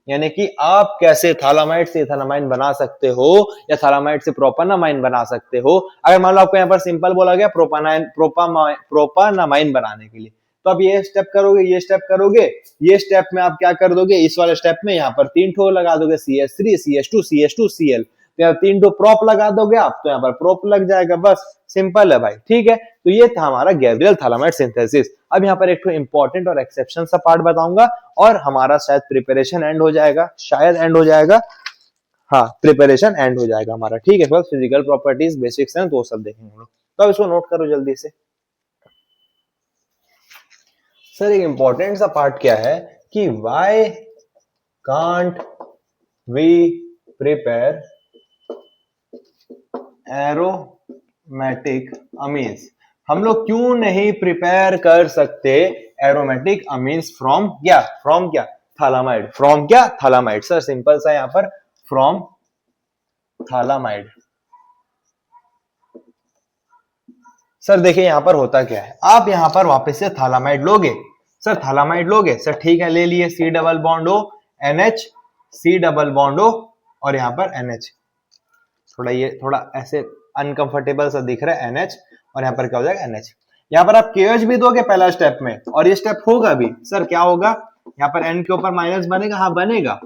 यानी कि आप कैसे थालामाइड से इथानामाइन बना सकते हो या थालामाइड से प्रोपानामाइन बना सकते हो। अगर मान लो आपको यहाँ पर सिंपल बोला गया प्रोपानामाइन बनाने के लिए, तो आप ये स्टेप करोगे, ये स्टेप करोगे, ये स्टेप में आप क्या कर दोगे, इस वाले स्टेप में यहाँ पर 3 ठो लगा दोगे, CH3 CH2 CH2 Cl, तो यहाँ 3 ठो प्रोप लगा दोगे आप, तो यहाँ पर प्रोप लग जाएगा, बस सिंपल है भाई, ठीक है। तो ये था हमारा गैब्रियल थालामाइड सिंथेसिस। अब यहाँ पर एक तो इंपॉर्टेंट और एक्सेप्शन सा पार्ट बताऊंगा, और हमारा शायद प्रिपरेशन एंड हो जाएगा, शायद एंड हो जाएगा, हाँ प्रिपरेशन एंड हो जाएगा हमारा, ठीक है। बस फिजिकल प्रॉपर्टीज बेसिक्स हैं तो वो सब देखेंगे हम लोग, तो अब इसको नोट करो जल्दी से। सर एक इंपॉर्टेंट सा पार्ट क्या है कि why can't we prepare aromatic amines, हम लोग क्यों नहीं प्रिपेयर कर सकते एरोमेटिक अमीन्स फ्रॉम क्या, थालामाइड, फ्रॉम क्या, थालामाइड। सर सिंपल सा यहां पर फ्रॉम थालामाइड। सर देखिए यहां पर होता क्या है, आप यहां पर वापस से थालामाइड लोगे, सर थालामाइड लोगे, सर ठीक है ले लिए, C double bond O NH, C double bond O और यहां पर NH, थोड़ा ऐसे अनकंफर्टेबल सा दिख रहा है NH, और यहाँ पर क्या हो जाएगा NH। यहाँ पर आप KH भी दोगे पहला स्टेप में, और ये स्टेप होगा भी, सर क्या होगा, यहाँ पर N के ऊपर माइनस बनेगा, हाँ बनेगा,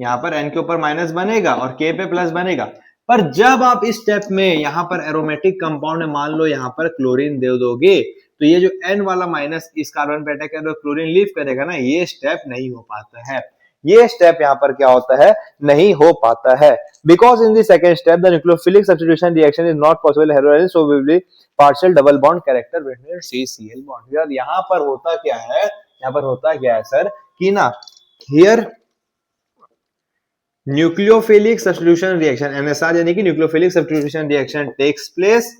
यहाँ पर N के ऊपर माइनस बनेगा और K पे प्लस बनेगा। पर जब आप इस स्टेप में यहाँ पर एरोमेटिक कंपाउंड में मान लो यहाँ पर क्लोरीन दे दोगे, तो ये जो N वाला माइनस इस कार्बन पे अटैक करेगा, क्लोरीन लीव करेगा ना, ये स्टेप नहीं हो पाता है, ये स्टेप यहाँ पर क्या होता है, नहीं हो पाता है, because in the second step the nucleophilic substitution reaction is not possible heroin, so we will partial double bond character between CCl bond. यार यहाँ पर होता क्या है, यहाँ पर होता क्या है सर कि ना, here nucleophilic substitution reaction NSR यानी कि nucleophilic substitution reaction takes place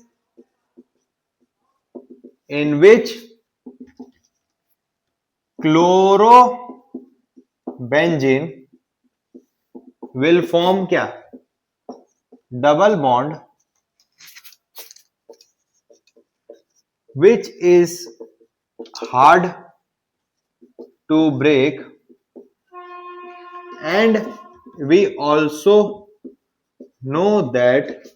in which chlorobenzene will form क्या, double bond which is hard to break, and we also know that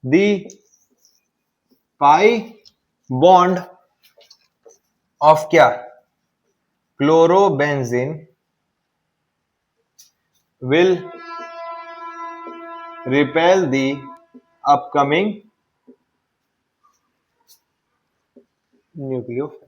the pi bond of क्या, chlorobenzene will repel the upcoming nucleophile,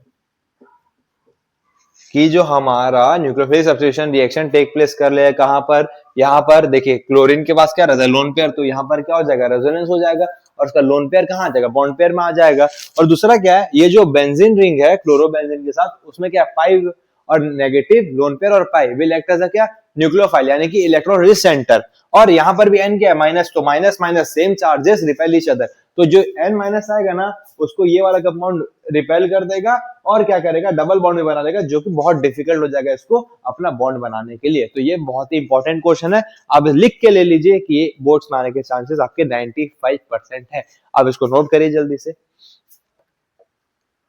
कि जो हमारा nucleophilic substitution reaction take place कर ले, कहां पर, यहां पर देखिए क्लोरीन के पास क्या रहता है, लोन पेयर, तो यहां पर क्या हो जाएगा, रेजोनेंस हो जाएगा, और उसका लोन पेयर कहां आ जाएगा, बॉन्ड पेयर में आ जाएगा। और दूसरा क्या है, ये जो बेंजीन रिंग है क्लोरोबेंजीन के साथ, उसमें क्या 5 और नेगेटिव लोन पेयर और पाई विल एक्ट एज अ क्या, न्यूक्लियोफाइल यानी कि इलेक्ट्रॉन सेंटर, और यहाँ पर भी N क्या है, माइनस, तो minus minus same charges repel each other, तो जो N माइनस आएगा ना उसको ये वाला कंपाउंड रिपेल कर देगा और क्या करेगा, डबल बॉन्ड में बना देगा, जो कि बहुत डिफिकल्ट हो जाएगा इसको अपना बॉन्ड बनाने के लिए। तो ये बहुत ही इंपॉर्टेंट क्वेश्चन है, आप लिख के ले लीजिए कि ये बोर्ड्स में आने के चांसेस आपके 95% है। अब इसको नोट करिए जल्दी से।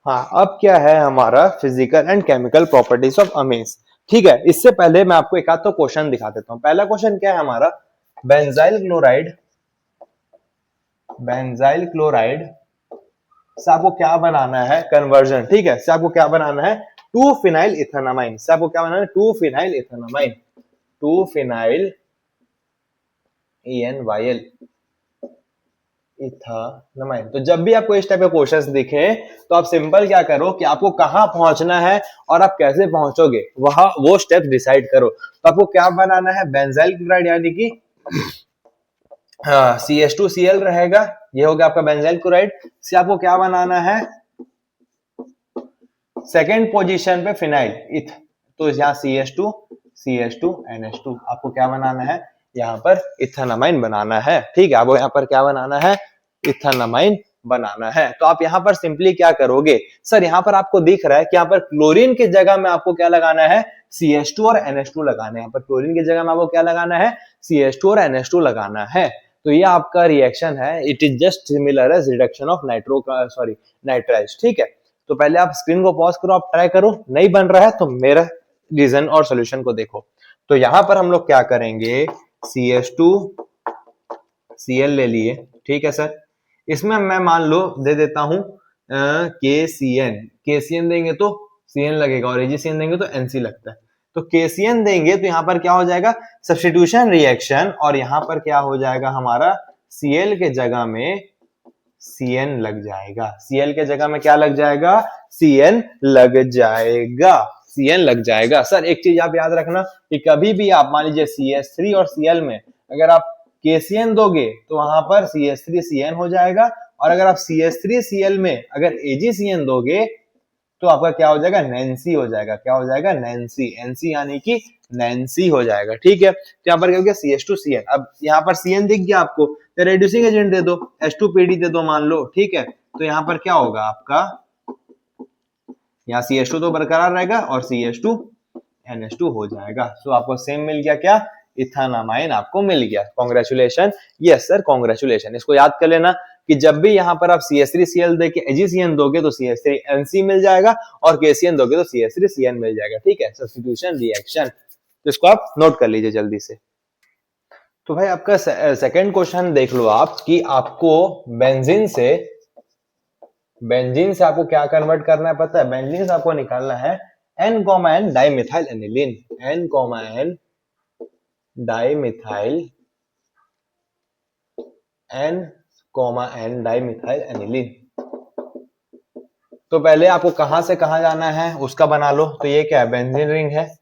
हाँ, अब क्या है हमारा physical and chemical properties of amines. ठीक है, इससे पहले मैं आपको एक आध तो क्वेश्चन दिखा देता हूँ। पहला क्वेश्चन क्या है हमारा, बेंजाइल क्लोराइड, बेंजाइल क्लोराइड से आपको क्या बनाना है, कन्वर्जन। ठीक है, से आपको क्या बनाना है, टू फिनाइल इथेनामाइन। से आपको क्या बनाना है, to phenyl ethanamine, to phenyl ENYL ethanamine. तो जब भी आपको इस टाइप के क्वेश्चंस दिखे तो आप सिंपल क्या करो कि आपको कहां पहुंचना है और आप कैसे पहुंचोगे वहां वो स्टेप डिसाइड करो। तो आपको क्या बनाना है, बेंजाइल क्लोराइड यानी कि CH2Cl रहेगा, ये हो गया आपका बेंजाइल क्लोराइड। से आपको क्या बनाना है, सेकेंड पोजीशन पे फिनाइल इथ, तो यहाँ CH2 आपको क्या बनाना है, यहाँ पर इथेनामाइन बनाना है। ठीक है, आपको यहाँ पर क्या बनाना है, इथेनामाइन बनाना है। तो आप यहाँ पर सिंपली क्या करोगे, सर यहाँ पर आपको दिख रहा है कि यहाँ पर क्लोरीन की जगह में आपको क्या लगाना है, CH2 और NH2 लगाना है। यहाँ पर क्लोरीन की जगह में आपको क्या लगाना है, CH2 और NH2 लगाना है। तो ये आपका रिएक्शन है, it is just similar as reduction of nitriles. ठीक है, तो पहले आप स्क्रीन को पॉज करो, आप ट्राई करो, नहीं बन रहा है तो मेरा रीजन और सॉल्यूशन को देखो। तो यहां पर हम लोग क्या करेंगे, CH2Cl ले लिए। ठीक है सर, इसमें मैं मान लो दे देता हूं KCN देंगे तो CN लगेगा और AgCN देंगे तो NC लगता है। तो KCN देंगे तो यहां पर क्या हो जाएगा, सब्स्टिट्यूशन रिएक्शन, और यहां पर क्या हो जाएगा हमारा, Cl के जगह में CN लग जाएगा। Cl के जगह में क्या लग जाएगा, CN लग जाएगा, CN लग जाएगा। सर एक चीज आप याद रखना कि कभी भी आप मान लीजिए CH3 और Cl में अगर आप KCN दोगे तो वहां पर CH3CN हो जाएगा, और अगर आप CH3Cl में अगर AgCN दोगे तो आपका क्या हो जाएगा, नैन्सी हो जाएगा। क्या हो जाएगा, नैन्सी, एनसी यानी कि नैन्सी हो जाएगा। ठीक है, तो यहाँ पर क्या हो गया, CH2CN। अब यहाँ पर CN दिख गया आपको, तो रेड्यूसिंग एजेंट दे दो, H2PD दे दो मान लो। ठीक है, तो यहाँ पर क्या होगा आपका, यहाँ CH2 तो बरकरार रहेगा और CH2NH2 हो जाएगा। सो आपको सेम मिल गया क्या, इथेनामाइन आपको मिल गया। Congratulation, yes sir congratulation. इसको याद कर लेना कि जब भी यहाँ पर आप CH3Cl दे के AgCN दोगे तो CH3NC मिल जाएगा, और KCN दोगे तो CH3CN मिल जाएगा। ठीक है, सब्स्टिट्यूशन रिएक्शन, तो इसको आप नोट कर लीजिए जल्दी से। तो भाई आपका सेकंड क्वेश्चन देख लो आप, कि आपको बेंजीन से आपको क्या कन्वर्ट करना है पता है, बेंजीन से आपको निकालना है N, dimethyl aniline, N, dimethyl N, dimethyl aniline. तो पहले आपको कहां से कहां जाना है उसका बना लो। तो ये क्या है, बेंजीन रिंग है,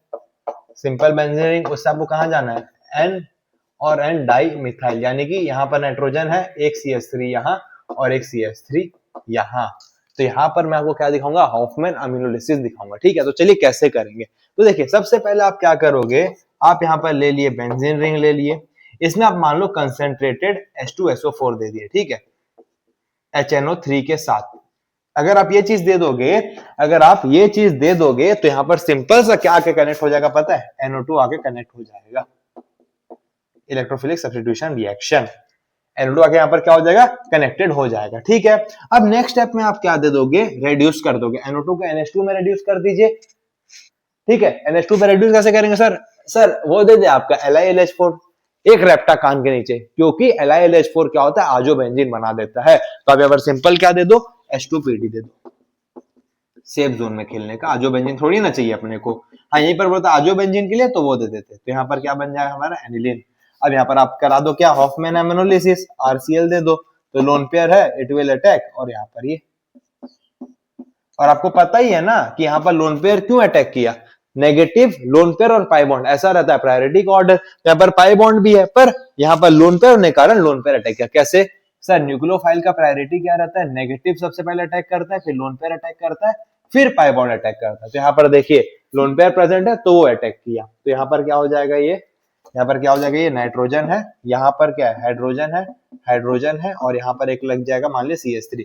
सिंपल बेंजीन रिंग। उससे आपको कहां जाना है, N और N डाइमिथाइल, यानी कि यहाँ पर नाइट्रोजन है, एक CH3 यहाँ और एक CH3 यहाँ। तो यहाँ पर मैं आपको क्या दिखाऊंगा, हॉफमैन अमीनोलिसिस दिखाऊंगा। ठीक है, तो चलिए कैसे करेंगे। तो देखिए सबसे पहले आप क्या करोगे, आप यहाँ पर ले लिए बेंजीन रिंग ले लिए, इसमें आप मान लो कंसेंट्रेटेड H2SO4 दे दिए। ठीक है, HNO3 के साथ। अगर आप ये चीज दे दोगे, अगर आप ये चीज दे दोगे तो यहाँ पर सिंपल सा क्या आके कनेक्ट हो जाएगा पता है, NO2 आके कनेक्ट हो जाएगा, इलेक्ट्रोफिलिक सब्स्टिट्यूशन रिएक्शन। NO2 आके यहाँ पर क्या हो जाएगा, कनेक्टेड हो जाएगा। ठीक है, अब नेक्स्ट स्टेप में आप क्या दे दोगे, रेड्यूस कर दोगे, NO2 को NH2 में रेड्यूस कर दीजिए। ठीक है, NH2 में रेड्यूस कैसे करेंगे सर, वो दे दे आपका LiLH4 एक रेप्टा कान के नीचे, क्योंकि LiLH4 क्या होता है, आजोबेंजीन बना देता है। तो आप यहाँ पर सिंपल क्या दे दो, H2PD दे दो, सेफ जोन में खेलने का। आजोबेंजीन थोड़ी ना चाहिए अपने को, हाँ यहीं पर बोलता आजोबेंजीन के लिए तो वो दे देते। तो यहाँ पर क्या बन जाएगा हमारा, एनिलीन। अब यहाँ पर आप करा दो क्या, हॉफमैन एमिनोलिसिस, RCl दे दो, तो लोन पेयर है, इट विल अटैक, और यहाँ पर ये, और आपको पता ही है ना कि यहाँ पर लोन पेयर क्यों अटैक किया, नेगेटिव लोन पेयर और पाई बॉन्ड, ऐसा रहता है प्रायोरिटी का ऑर्डर। यहाँ पर पाई बॉन्ड भी है, पर यहाँ पर लोन पेयर होने के कारण लोन पेयर अटैक किया। कैसे सर, न्यूक्लियोफाइल का प्रायोरिटी क्या रहता है, नेगेटिव सबसे पहले अटैक करता है, फिर लोन पेयर अटैक करता है, फिर पाई बॉन्ड अटैक करता है। तो यहाँ पर देखिए लोन पेयर प्रेजेंट है तो वो अटैक किया। तो यहाँ पर क्या हो जाएगा, ये यहाँ पर क्या हो जाएगा, ये नाइट्रोजन है, यहाँ पर क्या है, हाइड्रोजन है, और यहाँ पर एक लग जाएगा मान लिया CH3,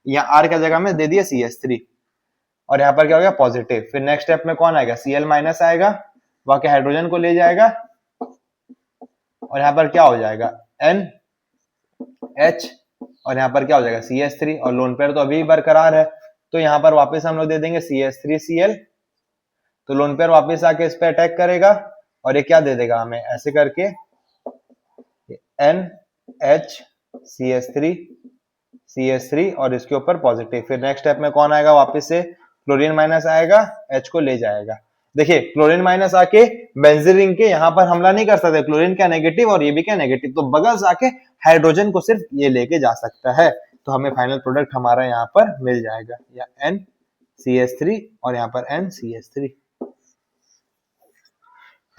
यहाँ R की जगह में दे दिया CH3, और यहाँ पर क्या हो गया, पॉजिटिव। फिर नेक्स्ट स्टेप में कौन आएगा, Cl माइनस आएगा, वहां के हाइड्रोजन को ले जाएगा, और यहाँ पर क्या हो जाएगा, NH, और यहाँ पर क्या हो जाएगा CH3, और लोन पेयर तो अभी बरकरार है, तो यहाँ पर वापस हम लोग दे देंगे CH3Cl, तो लोन पेयर वापस आके इस पे अटैक करेगा और ये क्या दे देगा हमें, ऐसे करके NH CH3 और इसके ऊपर पॉजिटिव। फिर नेक्स्ट स्टेप में कौन आएगा, वापस से क्लोरीन माइनस आएगा, H को ले जाएगा। देखिए क्लोरीन माइनस आके बेंजीन रिंग के यहाँ पर हमला नहीं कर सकते, क्लोरीन क्या नेगेटिव और ये भी क्या नेगेटिव, तो बगल से आके हाइड्रोजन को सिर्फ ये लेके जा सकता है। तो हमें फाइनल प्रोडक्ट हमारा यहाँ पर मिल जाएगा, या NCH3 और यहाँ पर NCH3,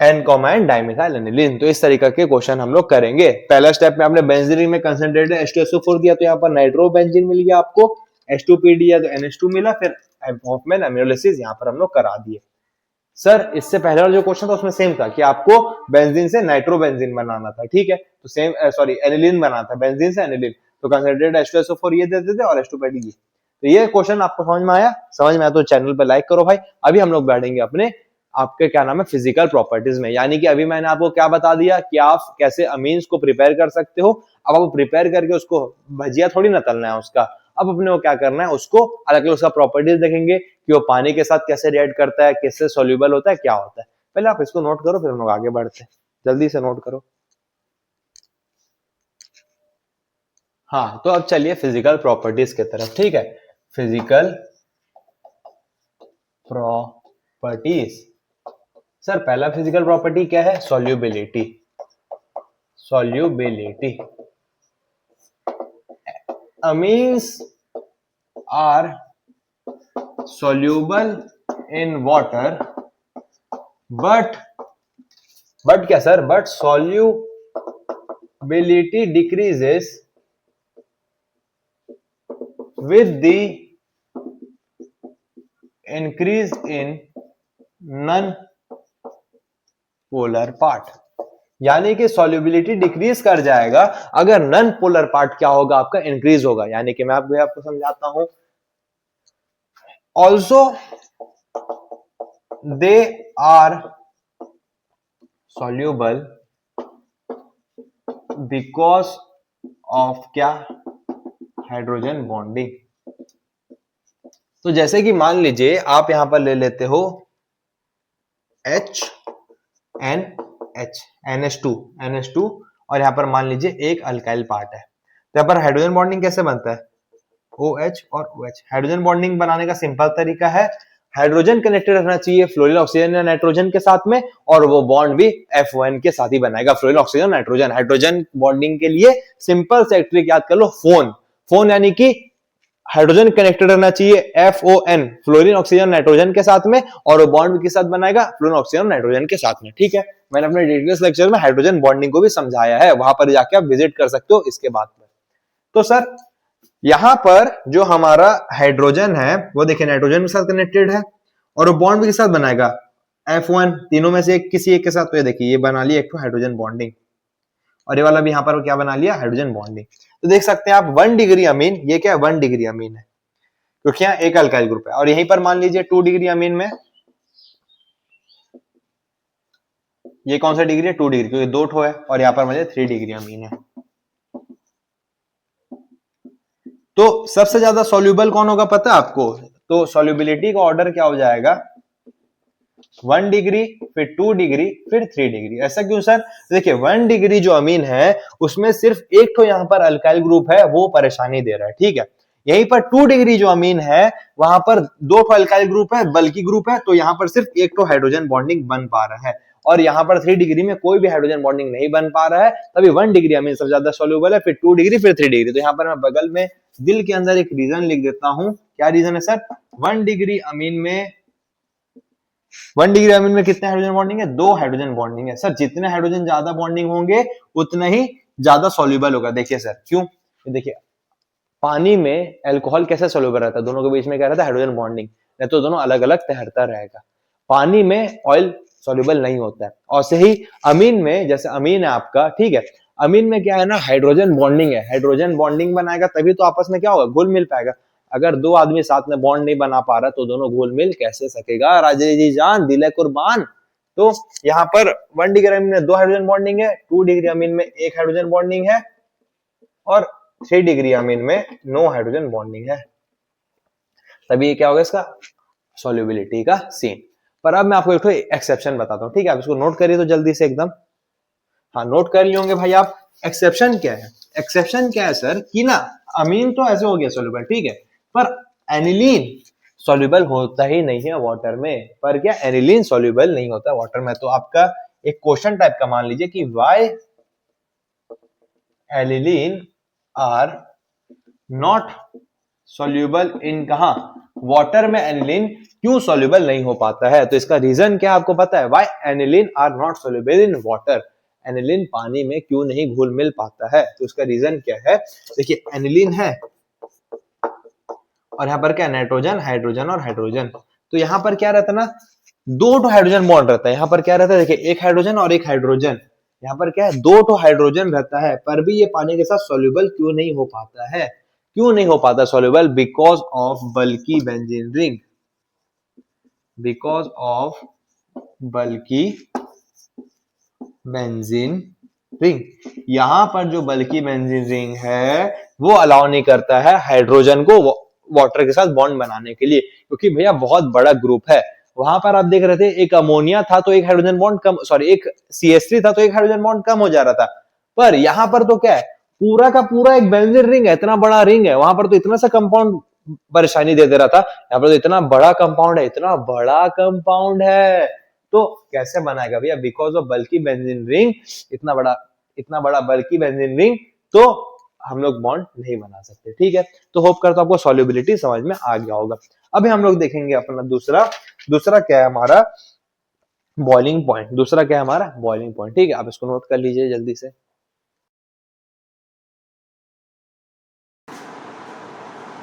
N, डाइमिथाइल एनिलीन। तो इस तरीके के क्वेश्चन हम लोग करेंगे। पहला स्टेप में आपने बेंजीन रिंग में कंसंट्रेटेड H2SO4 दिया, तो यहाँ पर नाइट्रोबेंजीन मिल गया आपको, H2P दिया तो NH2 मिला, फिर हॉफमैन अमीनोलाइसिस यहाँ पर हम लोग करा दिए। सर इससे पहले वाला जो क्वेश्चन था उसमें सेम था कि आपको बेंजीन से नाइट्रोबेंजीन बनाना था, ठीक है, तो सेम सॉरी एनिलीन बनाना था, बेंजीन से एनिलीन, तो कंसंट्रेटेड H2SO4 ये देते थे और H2P ये। तो ये क्वेश्चन आपको समझ में आया? समझ में आया तो चैनल पे लाइक करो भाई। अभी हम लोग बैठेंगे अपने आपके क्या नाम है फिजिकल प्रॉपर्टीज में, यानी कि अभी मैंने आपको क्या बता दिया कि आप कैसे अमीन्स को प्रिपेयर कर सकते हो। अब आपको प्रिपेयर करके उसको भजिया थोड़ी ना तलना है उसका, अब अपने को क्या करना है, उसको अलग अलग उसका प्रॉपर्टीज देखेंगे कि वो पानी के साथ कैसे रिएक्ट करता है, कैसे सॉल्युबल होता है, क्या होता है। पहले आप इसको नोट करो, फिर हम लोग आगे बढ़ते हैं। जल्दी से नोट करो। हाँ तो अब चलिए फिजिकल प्रॉपर्टीज की तरफ, ठीक है। फिजिकल प्रॉपर्टीज, सर पहला फिजिकल प्रॉपर्टी क्या है, solubility. Solubility, amines are soluble in water but क्या sir, but solubility decreases with the increase in non polar part, यानी कि solubility डिक्रीज कर जाएगा अगर नन पोलर पार्ट क्या होगा, आपका इंक्रीज होगा। यानी कि मैं आपको समझाता हूं, also they are soluble because of क्या, हाइड्रोजन बॉन्डिंग। तो जैसे कि मान लीजिए आप यहां पर ले लेते हो NH2 और यहां पर मान लीजिए एक अल्काइल पार्ट है, तो यहां पर हाइड्रोजन बॉन्डिंग कैसे बनता है, OH और OH। हाइड्रोजन बॉन्डिंग बनाने का सिंपल तरीका है, हाइड्रोजन कनेक्टेड रहना चाहिए फ्लोरीन ऑक्सीजन या नाइट्रोजन के साथ में, और वो बॉन्ड भी FON के साथ ही बनाएगा, fluorine oxygen nitrogen. Hydrogen bonding के लिए सिंपल से ट्रिक याद कर लो, फोन यानी कि हाइड्रोजन कनेक्टेड रहना चाहिए FON, फ्लोरीन ऑक्सीजन नाइट्रोजन के साथ में, और वो बॉन्ड किस साथ बनाएगा, फ्लोरीन ऑक्सीजन नाइट्रोजन के साथ में, ठीक है। मैंने अपने डिटेल्स लेक्चर में हाइड्रोजन बॉन्डिंग को भी समझाया है, वहां पर जाके आप विजिट कर सकते हो इसके बाद में। तो सर यहां पर जो हमारा हाइड्रोजन है वो देखिए नाइट्रोजन के साथ कनेक्टेड है, और वो बॉन्ड भी किस साथ बनाएगा, F1, तीनों में से किसी एक के साथ। तो ये देखिए ये बना लिया एक तो हाइड्रोजन बॉन्डिंग, और ये वाला भी यहां पर क्या बना लिया, हाइड्रोजन बॉन्डिंग। तो देख सकते हैं आप 1 डिग्री अमीन, ये क्या है 1 डिग्री अमीन है क्योंकि यहाँ एक अल्काइल ग्रुप है, और यहीं पर मान लीजिए 2 डिग्री अमीन में, ये कौन सा डिग्री है, 2 डिग्री, क्योंकि 2 ठो है, और यहाँ पर मुझे 3 डिग्री अमीन है। तो सबसे ज्यादा सॉल्युबल कौन होगा पता है आपको, तो सॉल्युबिलिटी का ऑर्डर क्या हो जाएगा, 1 डिग्री, फिर 2 डिग्री, फिर 3 डिग्री। ऐसा क्यों सर, देखिए 1 डिग्री जो अमीन है उसमें सिर्फ एक तो यहाँ पर अल्काइल ग्रुप है, वो परेशानी दे रहा है, ठीक है। यहीं पर 2 डिग्री जो अमीन है वहां पर 2 तो अल्काइल ग्रुप है, बल्कि ग्रुप है, तो यहाँ पर सिर्फ एक तो हाइड्रोजन बॉन्डिंग बन पा रहा है, और यहाँ पर 3 डिग्री में कोई भी हाइड्रोजन बॉन्डिंग नहीं बन पा रहा है, तभी 1 डिग्री अमीन सबसे ज्यादा सॉल्युबल है, फिर 2 डिग्री, फिर 3 डिग्री। तो यहाँ पर मैं बगल में दिल के अंदर एक रीजन लिख देता हूं, क्या रीजन है सर, 1 डिग्री अमीन में, 1 डिग्री अमीन में कितने हाइड्रोजन बॉन्डिंग है, 2 हाइड्रोजन बॉन्डिंग है। सर जितने हाइड्रोजन ज्यादा बॉन्डिंग होंगे उतना ही ज्यादा सॉल्युबल होगा। देखिए सर क्यों, देखिए पानी में अल्कोहल कैसे सॉल्युबल रहता है, दोनों के बीच में क्या रहता है, हाइड्रोजन बॉन्डिंग, नहीं तो दोनों अलग अलग तैरता रहेगा। पानी में ऑयल सॉल्युबल नहीं होता है, और से ही अमीन में, जैसे अमीन है आपका, ठीक है, अमीन में क्या है ना, हाइड्रोजन बॉन्डिंग है, हाइड्रोजन बॉन्डिंग बनाएगा तभी तो आपस में क्या होगा, घुल मिल पाएगा। अगर 2 आदमी साथ में बॉन्ड नहीं बना पा रहा तो दोनों घुल मिल कैसे सकेगा, राजे जी जान दिले कुर्बान। तो यहाँ पर 1 डिग्री अमीन में 2 हाइड्रोजन बॉन्डिंग है, 2 डिग्री अमीन में 1 हाइड्रोजन बॉन्डिंग है, और 3 डिग्री अमीन में नो हाइड्रोजन बॉन्डिंग है। तभी ये क्या होगा इसका सॉल्युबिलिटी का सीन। पर अब मैं आपको एक एक्सेप्शन बताता हूँ, ठीक है, आप इसको नोट करिए तो जल्दी से एकदम। हाँ, नोट कर लिए होंगे भाई आप। एक्सेप्शन क्या है? एक्सेप्शन क्या है सर कि ना अमीन तो ऐसे हो गया सॉल्युबल, ठीक है, पर एनिलीन सॉल्युबल होता ही नहीं है वाटर में। पर क्या एनिलीन सॉल्युबल नहीं होता वाटर में? तो आपका एक क्वेश्चन टाइप का मान लीजिए कि why aniline are not soluble in कहा वाटर में? एनिलीन क्यों सॉल्युबल नहीं हो पाता है? तो इसका रीजन क्या आपको पता है? Why aniline are not soluble in water, aniline पानी में क्यों नहीं घुल मिल पाता है? तो इसका रीजन क्या है? देखिए एनिलीन है और यहाँ पर क्या नाइट्रोजन, हाइड्रोजन और हाइड्रोजन। तो यहाँ पर क्या रहता है ना, दो तो हाइड्रोजन बॉन्ड रहता है। यहाँ पर क्या रहता है देखिए, एक हाइड्रोजन और एक हाइड्रोजन। यहाँ पर क्या है, दो तो हाइड्रोजन रहता है, पर भी ये पानी के साथ सॉल्युबल क्यों नहीं हो पाता है? क्यों नहीं हो पाता soluble? Because of bulky benzene ring, because of bulky benzene ring. यहां पर जो बल्की बेंजीन रिंग है वो अलाउ नहीं करता है हाइड्रोजन को वाटर के साथ बॉन्ड बनाने के लिए, क्योंकि भैया बहुत बड़ा ग्रुप है। वहां पर आप देख रहे थे एक अमोनिया था तो एक हाइड्रोजन बॉन्ड कम, सॉरी एक CH3 था तो एक हाइड्रोजन बॉन्ड कम हो जा रहा था। पर यहां पर तो क्या है, पूरा का पूरा एक बेंजीन रिंग है, इतना बड़ा रिंग है। वहां पर तो इतना सा कंपाउंड परेशानी दे रहा था, यहाँ पर तो इतना बड़ा कंपाउंड है, इतना बड़ा कंपाउंड है, तो कैसे बनाएगा भैया? Because of bulky benzene ring, इतना बड़ा बल्की बेंजीन रिंग, तो हम लोग बॉन्ड नहीं बना सकते, ठीक है। तो होप करता हूं आपको सॉल्युबिलिटी समझ में आ गया होगा। अभी हम लोग देखेंगे अपना दूसरा क्या है हमारा बॉइलिंग पॉइंट। दूसरा क्या है हमारा बॉइलिंग पॉइंट, ठीक है, आप इसको नोट कर लीजिए जल्दी से।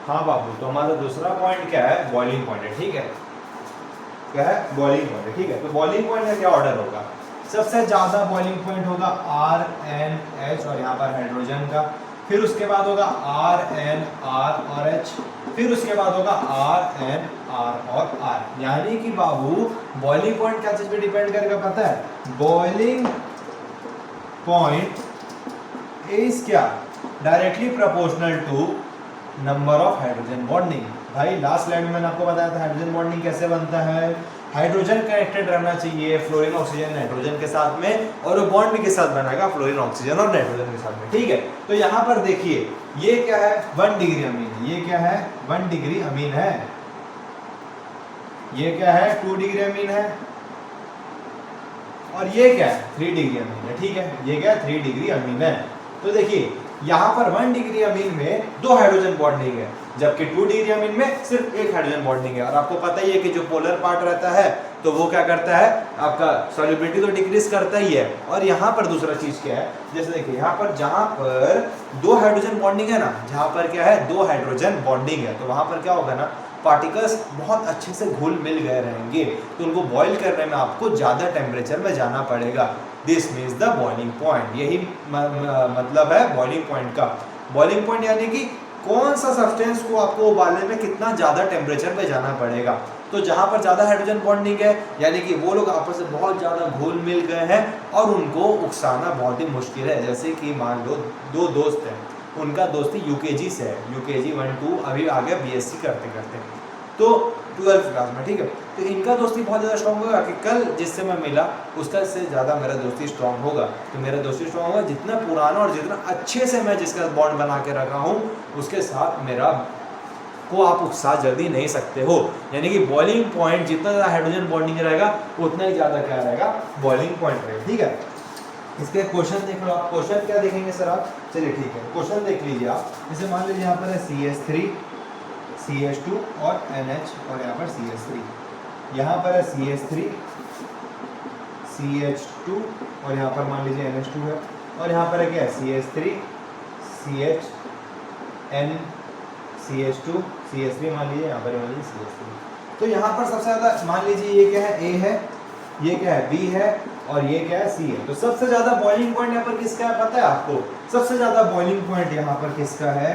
हाँ बाबू, तो हमारा दूसरा पॉइंट क्या है? बॉइलिंग पॉइंट है, ठीक है। क्या है? बॉइलिंग पॉइंट है, ठीक है। तो बॉइलिंग पॉइंट का क्या ऑर्डर होगा? सबसे ज्यादा बॉइलिंग पॉइंट होगा RNH और यहाँ पर हाइड्रोजन का, फिर उसके बाद होगा RNR और H, फिर उसके बाद होगा RNR और R। यानी कि बाबू बॉइलिंग पॉइंट क्या चीज पे डिपेंड करेगा पता है? बॉइलिंग पॉइंट इज क्या? Directly proportional to number of hydrogen bonding. भाई लास्ट स्लाइड में मैंने आपको बताया था हाइड्रोजन बॉन्डिंग कैसे बनता है। हाइड्रोजन कनेक्टेड रहना चाहिए फ्लोरीन ऑक्सीजन नाइट्रोजन के साथ में, और वो बॉन्ड भी के साथ बनेगा फ्लोरीन ऑक्सीजन और नाइट्रोजन के साथ में, ठीक है। तो यहाँ पर देखिए ये क्या है? 1 डिग्री अमीन। ये क्या है? 1 डिग्री अमीन है। ये क्या है? 2 डिग्री अमीन है। और ये क्या है? 3 डिग्री अमीन है, ठीक है। ये क्या है? 3 डिग्री अमीन है। तो देखिए यहाँ पर 1 डिग्री अमीन में 2 हाइड्रोजन बॉन्डिंग है, जबकि 2 डिग्री अमीन में सिर्फ 1 हाइड्रोजन बॉन्डिंग है। और आपको पता ही है कि जो पोलर पार्ट रहता है तो वो क्या करता है? आपका सॉल्युबिलिटी तो डिक्रीज करता ही है। और यहाँ पर दूसरा चीज क्या है? जैसे देखिए यहाँ पर जहां पर 2 हाइड्रोजन बॉन्डिंग है ना, जहां पर क्या है 2 हाइड्रोजन बॉन्डिंग है, तो वहां पर क्या होगा ना, पार्टिकल्स बहुत अच्छे से घुल मिल गए रहेंगे, तो उनको बॉईल करने में आपको ज़्यादा टेम्परेचर में जाना पड़ेगा। This means the boiling point. यही मतलब है बॉइलिंग पॉइंट का। बॉइलिंग पॉइंट यानी कि कौन सा सब्सटेंस को आपको उबालने में कितना ज़्यादा टेम्परेचर पे जाना पड़ेगा। तो जहाँ पर ज़्यादा हाइड्रोजन बॉन्डिंग है, यानी कि वो लोग आपस में बहुत ज़्यादा घुल मिल गए हैं और उनको उकसाना बहुत ही मुश्किल है। जैसे कि मान लो 2 दोस्त हैं, उनका दोस्ती UKG से है, UKG 1-2 अभी आ गया BSc करते करते, तो 12th क्लास में, ठीक है। तो इनका दोस्ती बहुत ज़्यादा स्ट्रॉन्ग होगा कि कल जिससे मैं मिला उसका से ज़्यादा मेरा दोस्ती स्ट्रॉन्ग होगा। तो मेरा दोस्ती स्ट्रॉन्ग होगा जितना पुराना और जितना अच्छे से मैं जिसका बॉन्ड बना के रखा हूँ उसके साथ मेरा को आप उकसा जल्दी नहीं सकते हो। यानी कि बॉइलिंग पॉइंट जितना ज़्यादा हाइड्रोजन बॉन्डिंग रहेगा उतना ही ज़्यादा क्या रहेगा? बॉइलिंग पॉइंट रहेगा, ठीक है। इसके क्वेश्चन देख लो आप। क्वेश्चन क्या देखेंगे सर आप? चलिए ठीक है, क्वेश्चन देख लीजिए आप। जैसे मान लीजिए यहाँ पर है CH3 CH2 और NH और यहाँ पर CH3, यहाँ पर है CH3 CH2 और यहाँ पर मान लीजिए NH2 है, और यहाँ पर है क्या? CH3 CHN CH2 CH3 मान लीजिए, यहाँ पर मान लीजिए CH3। तो यहाँ पर सबसे ज़्यादा मान लीजिए ये क्या है? A है, ये क्या है? B है, और ये क्या है? C है। तो सबसे ज़्यादा बॉइलिंग पॉइंट यहाँ पर किसका है पता है आपको? सबसे ज़्यादा बॉइलिंग पॉइंट यहाँ पर किसका है?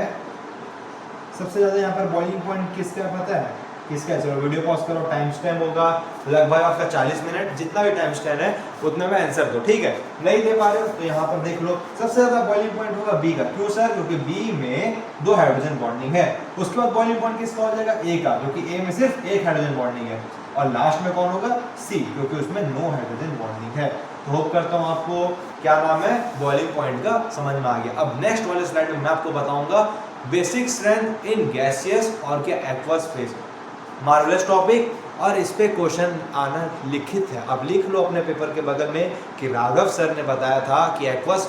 सबसे ज़्यादा यहाँ पर बॉइलिंग पॉइंट किसका है पता है? किसका? चलो वीडियो पॉज करो, टाइम स्टैम्प होगा लगभग आपका 40 मिनट, जितना भी टाइम स्टैम्प है उतने में आंसर दो, ठीक है। नहीं दे पा रहे हो तो यहाँ पर देख लो, सबसे ज्यादा बॉइलिंग पॉइंट होगा बी का। क्यों सर? क्योंकि बी में 2 हाइड्रोजन बॉन्डिंग है। उसके बाद बॉइलिंग पॉइंट किसका हो जाएगा? ए का, जो कि ए में सिर्फ 1 हाइड्रोजन बॉन्डिंग है। और लास्ट में कौन होगा? सी, क्योंकि उसमें 9 हाइड्रोजन बॉन्डिंग है। तो होप करता हूँ आपको क्या नाम है बॉइलिंग पॉइंट का समझ में आ गया। अब नेक्स्ट वाले स्लाइड में मैं आपको बताऊंगा बेसिक स्ट्रेंथ इन गैसियस और क्या एक्वस फेज। मार्वलस टॉपिक, और इस पे क्वेश्चन आना लिखित है। अब लिख लो अपने पेपर के बगल में कि राघव सर ने बताया था कि एक्वस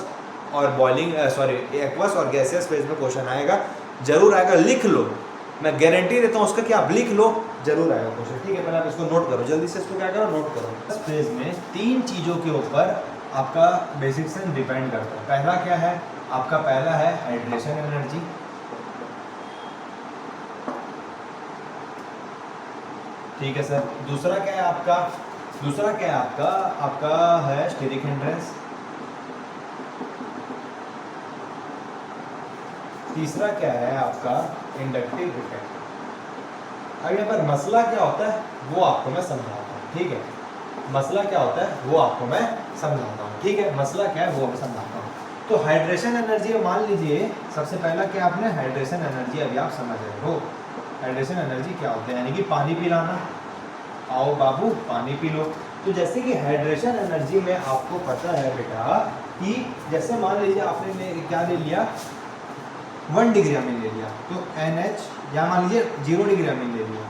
और बॉइलिंग एक्वस और गैसियस फेज में क्वेश्चन आएगा, जरूर आएगा, लिख लो। मैं गारंटी देता हूँ उसका कि आप लिख लो, जरूर आएगा क्वेश्चन, ठीक है। पहले आप इसको नोट करो, जल्दी से इसको क्या करो, नोट करो। इस फेज में 3 चीज़ों के ऊपर आपका बेसिक स्ट्रेंथ डिपेंड करता है। पहला क्या है आपका? पहला है हाइड्रेशन एनर्जी, ठीक है सर। दूसरा क्या है आपका? दूसरा क्या है आपका? आपका है स्टेरिक हिंड्रेंस। तीसरा क्या है आपका? Inductive effect. अब यहाँ पर मसला क्या होता है वो आपको मैं समझाता हूँ, ठीक है। मसला क्या होता है वो आपको मैं समझाता हूँ, ठीक है। मसला क्या है वो मैं समझाता हूँ। तो हाइड्रेशन एनर्जी, मान लीजिए सबसे पहला क्या आपने हाइड्रेशन एनर्जी अभी आप समझ रहे हो। हाइड्रेशन एनर्जी क्या होता है? यानी कि पानी पिलाना। आओ बाबू पानी पी लो। तो जैसे कि हाइड्रेशन एनर्जी में आपको पता है बेटा कि जैसे मान लीजिए आपने क्या ले लिया, 1 डिग्री अमीन ले लिया, तो NH या मान लीजिए 0 डिग्री अमीन ले लिया,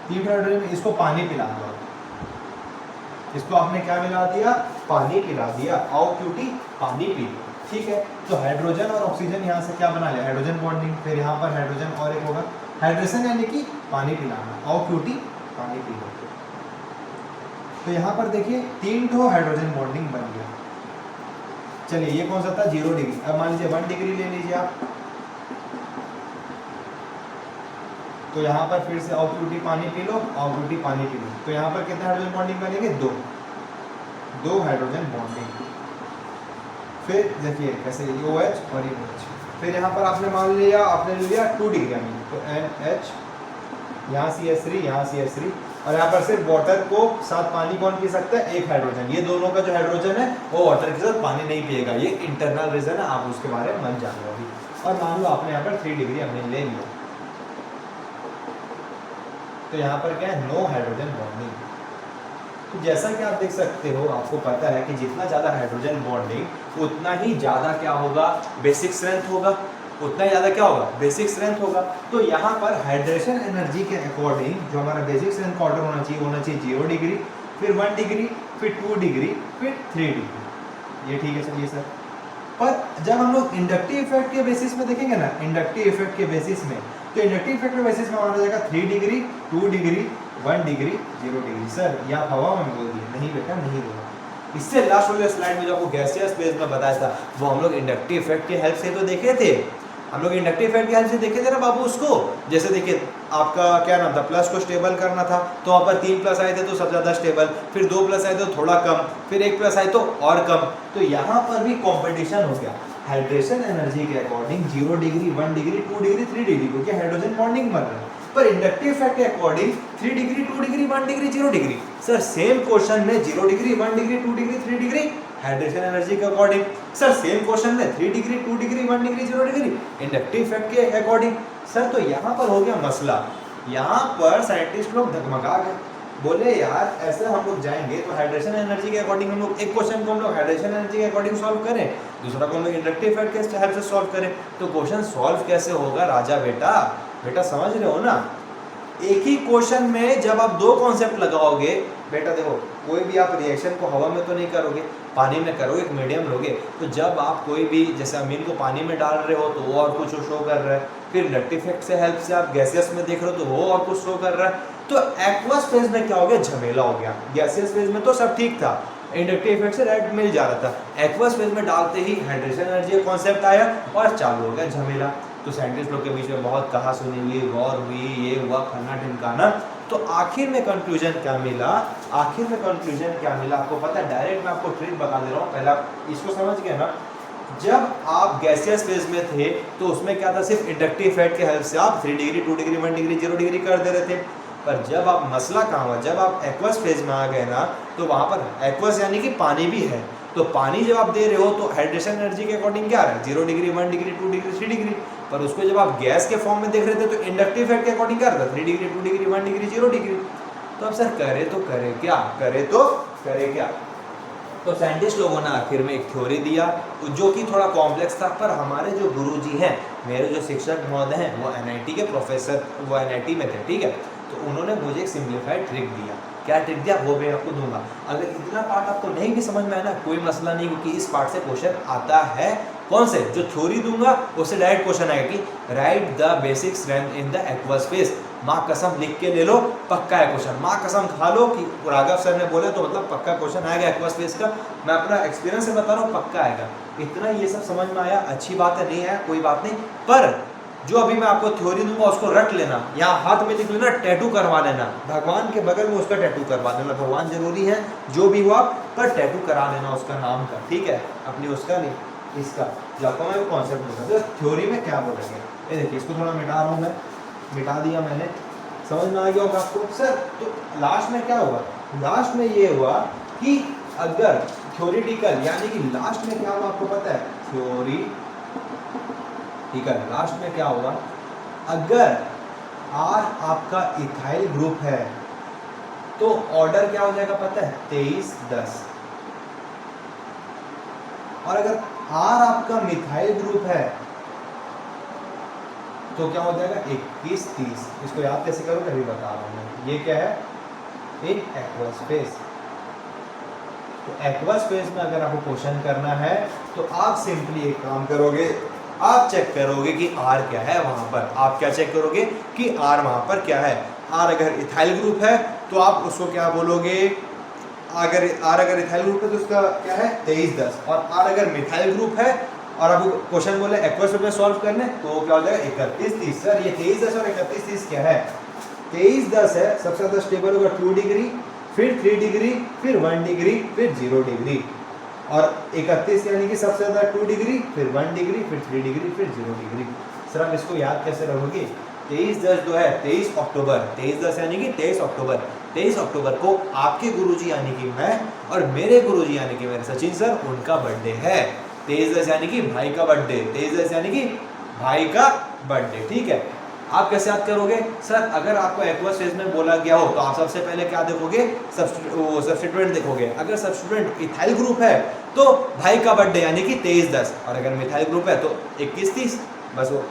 3 हाइड्रोजन, इसको पानी पिला दो। इसको आपने क्या मिला दिया? पानी पिला दिया। आओ क्यूटी पानी पी लो, ठीक है। तो हाइड्रोजन और ऑक्सीजन यहाँ से क्या बना लिया? Hydrogen bonding. फिर यहाँ पर हाइड्रोजन और एक होगा हाइड्रेशन, यानी कि पानी पिलाना। आओ क्यूटी पानी पी लो। तो यहाँ पर देखिए 3 ठो हाइड्रोजन बॉन्डिंग बन गया। चलिए ये कौन सा था? 0 डिग्री। अब मान लीजिए 1 डिग्री ले लीजिए आप, तो यहाँ पर फिर से ऑक्यूटी पानी पी लो, ऑक्यूटी पानी पी लो। तो यहाँ पर कितने हाइड्रोजन बॉन्डिंग बनेंगे? 2 हाइड्रोजन बॉन्डिंग। फिर देखिए कैसे OH और OH। फिर यहाँ पर आपने मान लिया, आपने ले लिया 2 डिग्री अमीन, तो NH, यहाँ CH3, यहाँ CH3, और यहाँ पर सिर्फ वाटर को साथ पानी कौन पी सकता है? 1 हाइड्रोजन। ये दोनों का जो हाइड्रोजन है वो वाटर के साथ पानी नहीं पिएगा, ये इंटरनल रीजन है, आप उसके बारे में मन जान लो अभी। और मान लो आपने यहाँ पर 3 डिग्री अमीन ले लिया, तो यहाँ पर क्या है? No hydrogen bonding. तो जैसा कि आप देख सकते हो, आपको पता है कि जितना ज़्यादा हाइड्रोजन बॉन्डिंग उतना ही ज़्यादा क्या होगा? बेसिक स्ट्रेंथ होगा। उतना ही ज़्यादा क्या होगा? बेसिक स्ट्रेंथ होगा। तो यहाँ पर हाइड्रेशन एनर्जी के अकॉर्डिंग जो हमारा बेसिक स्ट्रेंथ का ऑर्डर होना चाहिए 0 डिग्री, फिर 1 डिग्री, फिर 2 डिग्री, फिर 3 डिग्री। ये ठीक है, चलिए सर। पर जब हम लोग इंडक्टिव इफेक्ट के बेसिस में देखेंगे ना, इंडक्टिव इफेक्ट के बेसिस में, तो इंडक्टिव इफेक्ट के बेसिस में माना जाएगा 3 degree, 2 degree, 1 degree, 0 degree. Sir ये आप हवा में बोल दिए, नहीं बेटा नहीं बोला। इससे लास्ट वाले स्लाइड में जो आपको गैसियस फेज में बताया था वो हम लोग इंडक्टिव इफेक्ट के हेल्प से तो देखे थे। हम लोग इंडक्टिव इफेक्ट के हेल्प से देखे थे ना बाबू उसको। जैसे देखिए आपका क्या नाम था? प्लस को स्टेबल करना था, तो वहाँ पर 3 प्लस आए थे तो सबसे ज़्यादा स्टेबल, फिर 2 प्लस आए तो थोड़ा कम, फिर 1 प्लस आए तो और कम। तो यहाँ पर भी कॉम्पिटिशन हो गया हाइड्रेशन एनर्जी के according 0 degree, 1 degree, 2 degree, 3 degree, क्योंकि हाइड्रोजन बॉन्डिंग बन रहा है। पर इंडक्टिव इफेक्ट के according 3 degree, 2 degree, 1 degree, 0 degree. Sir same question में 0 degree, 1 degree, 2 degree, 3 degree hydration energy के अकॉर्डिंग। सर सेम क्वेश्चन में 3 degree, 2 degree, 1 degree, 0 degree inductive effect के अकॉर्डिंग। सर तो यहाँ पर हो गया मसला, यहाँ पर साइंटिस्ट लोग धगमगा गए, बोले यार ऐसे हम लोग जाएंगे तो हाइड्रेशन एनर्जी के अकॉर्डिंग हम लोग एक क्वेश्चन को हम लोग हाइड्रेशन एनर्जी के अकॉर्डिंग सॉल्व करें, दूसरा को हम लोग इंडक्टिव इफेक्ट के हेल्प से सॉल्व करें। तो क्वेश्चन सॉल्व कैसे होगा राजा बेटा? बेटा समझ रहे हो ना? एक ही क्वेश्चन में जब आप 2 कॉन्सेप्ट लगाओगे बेटा, देखो कोई भी आप रिएक्शन को हवा में तो नहीं करोगे, पानी में करोगे, एक मीडियम लोगे। तो जब आप कोई भी जैसे अमीन को पानी में डाल रहे हो तो वो और कुछ शो कर रहा है, फिर इंडक्टिव इफेक्ट से हेल्प से आप गैसियस में देख रहे हो तो वो और कुछ शो कर रहा है। तो एक्वस फेज में क्या हो गया? झमेला हो गया। गैसियस फेज में तो सब ठीक था, इंडक्टिव इफेक्ट से डायरेक्ट मिल जा रहा था। एक्वस फेज में डालते ही हाइड्रेशन एनर्जी का कॉन्सेप्ट आया और चालू हो गया झमेला। तो साइंटिस्ट लोग के बीच में बहुत कहा सुनी हुई, गौर हुई, ये हुआ फन्ना ढिमकाना। तो आखिर में कंक्लूजन क्या मिला? आखिर में कंक्लूजन क्या मिला आपको पता है? डायरेक्ट मैं आपको ट्रिक बता दे रहा हूँ, पहले आप इसको समझ गए ना। जब आप गैसियस फेज में थे तो उसमें क्या था? सिर्फ इंडक्टिव इफेक्ट के हेल्प से आप 3 डिग्री, 2 डिग्री, 1 डिग्री, 0 डिग्री कर दे रहे थे। पर जब आप मसला कहाँ हुआ, जब आप एक्वस फेज में आ गए ना, तो वहां पर एक्वस यानी कि पानी भी है, तो पानी जब आप दे रहे हो तो हाइड्रेशन एनर्जी के अकॉर्डिंग क्या है, 0 डिग्री, 1 डिग्री, 2 डिग्री, 3 डिग्री। पर उसको जब आप गैस के फॉर्म में देख रहे थे तो इंडक्टिव इफेक्ट के अकॉर्डिंग क्या रहता, 3 डिग्री, 2 डिग्री, 1 डिग्री, 0 डिग्री। तो अब सर करे तो करे क्या, करे तो करे क्या। तो साइंटिस्ट लोगों ने आखिर में एक थ्योरी दिया जो कि थोड़ा कॉम्प्लेक्स था, पर हमारे जो गुरुजी हैं, मेरे जो शिक्षक महोदय हैं, वो एनआईटी के प्रोफेसर, वो एनआईटी में थे, ठीक है। तो उन्होंने मुझे एक सिंप्लीफाइड ट्रिक दिया। क्या ट्रिक दिया वो मैं आपको दूंगा। अगर इतना पार्ट आपको नहीं भी समझ में आया ना, कोई मसला नहीं, क्योंकि इस पार्ट से क्वेश्चन आता है। कौन से, जो थ्योरी दूंगा उससे डायरेक्ट क्वेश्चन आएगा कि right the basic strength in the aqueous phase. माँ कसम लिख के ले लो, पक्का है क्वेश्चन। माँ कसम खा लो कि राघव सर ने बोला तो मतलब पक्का क्वेश्चन आएगा एक्वस फेज का। मैं अपना एक्सपीरियंस से बता रहा हूँ, पक्का आएगा। इतना ये सब समझ में आया, अच्छी बात है, नहीं आया कोई बात नहीं, पर जो अभी मैं आपको थ्योरी दूंगा उसको रट लेना, यहाँ हाथ में लिख लेना, टैटू करवा लेना, भगवान के बगल में उसका टैटू करवा लेना। भगवान जरूरी है जो भी हुआ, पर टैटू करा लेना उसका नाम का, ठीक है, अपनी उसका नहीं, इसका। जो आपको मैं कॉन्सेप्ट बता दूं थ्योरी में क्या बोलेंगे। ये देखिए, इसको थोड़ा मिटा रहा हूँ मैं, मिटा दिया मैंने, समझ में आ गया होगा आपको। सर तो लास्ट में क्या हुआ, लास्ट में ये हुआ कि अगर थ्योरिटिकल यानी कि लास्ट में क्या हुआ आपको पता है, थ्योरी ठीक है, लास्ट में क्या होगा, अगर R आपका इथाइल ग्रुप है तो ऑर्डर क्या हो जाएगा पता है, 23 10। और अगर R आपका मिथाइल ग्रुप है तो क्या हो जाएगा, 21 30। इसको याद कैसे करोगे अभी बता रहा हूं मैं। ये क्या है, इन एक्वस फेज। तो एक्वस फेज में अगर आपको क्वेश्चन करना है तो आप सिंपली एक काम करोगे, आप चेक करोगे कि R क्या है वहां पर। आप क्या चेक करोगे कि R वहां पर क्या है। R अगर इथाइल ग्रुप है तो आप उसको क्या बोलोगे, अगर R अगर इथाइल ग्रुप है तो उसका क्या है 23 10। और R अगर मिथाइल ग्रुप है और आपको क्वेश्चन बोले एक्वस में सॉल्व करने तो क्या हो जाएगा 31 30। सर ये 23 10 और 31 30 क्या है, 23 10 है सबसे ज्यादा स्टेबल होगा 2 डिग्री, फिर 3 डिग्री, फिर 1 डिग्री, फिर 0 डिग्री। और 31 यानी कि सबसे ज्यादा 2 डिग्री, फिर 1 डिग्री, फिर 3 डिग्री, फिर 0 डिग्री। सर आप इसको याद कैसे रखोगे, 23 10 जो है 23 अक्टूबर, 23 10 यानी कि 23 अक्टूबर। 23 अक्टूबर को आपके गुरुजी यानी कि मैं और मेरे गुरुजी यानी कि मेरे सचिन सर, उनका बर्थडे है। 23 10 यानी कि भाई का बर्थडे, 23 10 यानी कि भाई का बर्थडे, ठीक है। आप कैसे याद करोगे, सर अगर आपको एक्वस फेज में बोला गया हो तो आप सबसे पहले क्या देखोगे, सब्स्टिट्यूएंट देखोगे। अगर सब्स्टिट्यूएंट इथाइल ग्रुप है तो भाई का बर्थडे यानी कि 23 10, और अगर मिथाइल ग्रुप है तो 21 30। बस वो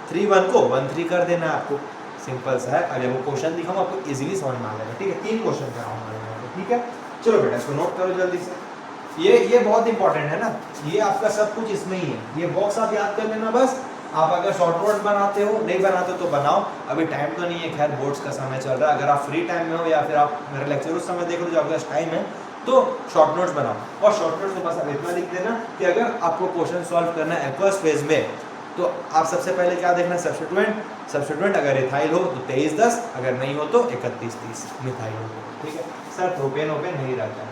3 1 को 1 3 कर देना है आपको, सिंपल सा है। अगर वो क्वेश्चन दिखाऊंगा आपको इजीली समझ में आ जाएगा, ठीक है। 3 क्वेश्चन कराऊंगा, ठीक है। चलो बेटा इसको नोट करो जल्दी से, ये बहुत इंपॉर्टेंट है ना, ये आपका सब कुछ इसमें ही है। ये बॉक्स आप याद कर लेना बस। आप अगर शॉर्ट नोट बनाते हो, नहीं बनाते तो बनाओ, अभी टाइम तो नहीं है, खैर बोर्ड्स का समय चल रहा है। अगर आप फ्री टाइम में हो या फिर आप मेरा लेक्चर उस समय देख लो जब आपके पास टाइम है तो शॉर्ट नोट्स बनाओ। और शॉर्ट नोट्स में बस आप इतना लिख देना कि अगर आपको क्वेश्चन सॉल्व करना है एक्वस फेज में तो आप सबसे पहले क्या देखना है, सब्स्टिट्यूएंट अगर इथाइल हो तो 23 10, अगर नहीं हो तो 31 30 मिथाइल हो, ठीक है। सर प्रोपेन ओपेन नहीं रहता है।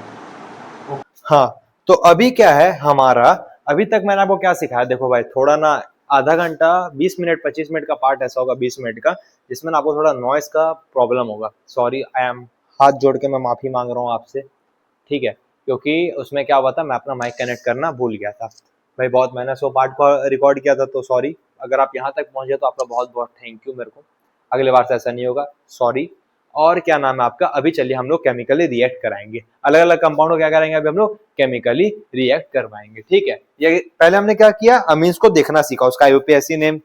हाँ तो अभी क्या है हमारा, अभी तक मैंने आपको क्या सिखाया, देखो भाई थोड़ा ना आधा घंटा 20 मिनट 25 मिनट का पार्ट ऐसा होगा 20 मिनट का, जिसमें आपको थोड़ा नॉइस का प्रॉब्लम होगा। सॉरी, आई एम, हाथ जोड़ के मैं माफी मांग रहा हूँ आपसे, ठीक है। क्योंकि उसमें क्या हुआ था, मैं अपना माइक कनेक्ट करना भूल गया था भाई। बहुत मैंने 100 पार्ट को रिकॉर्ड किया था, तो सॉरी। अगर आप यहाँ तक पहुंचे तो आपका बहुत बहुत थैंक यू मेरे को। अगले बार से ऐसा नहीं होगा, सॉरी। और क्या नाम है आपका, अभी चलिए हम लोग केमिकली रिएक्ट कराएंगे, अलग अलग कंपाउंड को क्या करेंगे अभी हम लोग केमिकली रिएक्ट करवाएंगे, ठीक है। ये पहले हमने क्या किया, अमीन्स को देखना सीखा, उसका यूपीएससी नेम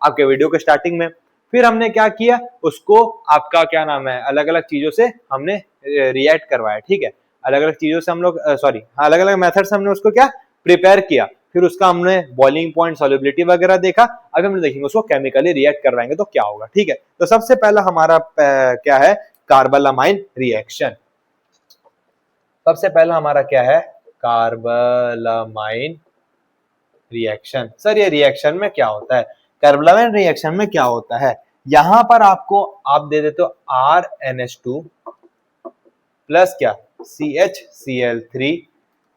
आपके वीडियो के स्टार्टिंग में। फिर हमने क्या किया, उसको आपका क्या नाम है अलग अलग चीजों से हमने रिएक्ट करवाया, ठीक है। अलग अलग चीजों से हम लोग सॉरी अलग अलग मेथड से हमने उसको क्या प्रिपेयर किया। फिर उसका हमने बॉइलिंग पॉइंट, सॉल्युबिलिटी वगैरह देखा। अभी हम देखेंगे उसको केमिकली रिएक्ट करवाएंगे तो क्या होगा, ठीक है। तो सबसे पहला हमारा क्या है, कार्बालामाइन रिएक्शन। सबसे पहला हमारा क्या है, कार्बालामाइन रिएक्शन। सर ये रिएक्शन में क्या होता है, कार्बालामाइन रिएक्शन में क्या होता है, यहां पर आपको आप दे देते हो RNH2 प्लस क्या CHCl3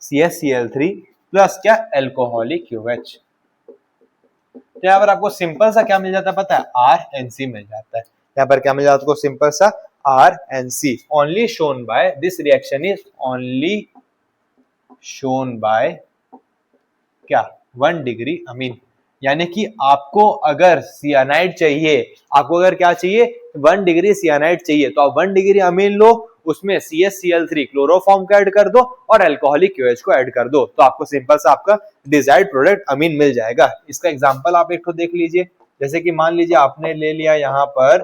CHCl3 प्लस क्या एल्कोहलिक QH। तो यहाँ पर आपको सिंपल सा क्या मिल जाता है पता है, RNC मिल जाता है। यहाँ पर क्या मिल जाता है आपको, सिंपल सा R and C only shown by, this reaction is only shown by क्या 1 डिग्री अमीन। यानी कि आपको अगर सियानाइड चाहिए, आपको अगर क्या चाहिए 1 डिग्री सियानाइड चाहिए, तो आप 1 डिग्री अमीन लो, उसमें CaCl3 क्लोरोफॉर्म को ऐड कर दो और अल्कोहलिक QH को ऐड कर दो, तो आपको सिंपल सा आपका डिजायर्ड प्रोडक्ट अमीन मिल जाएगा। इसका एग्जांपल आप एक तो देख लीजिए, जैसे कि मान लीजिए आपने ले लिया यहाँ पर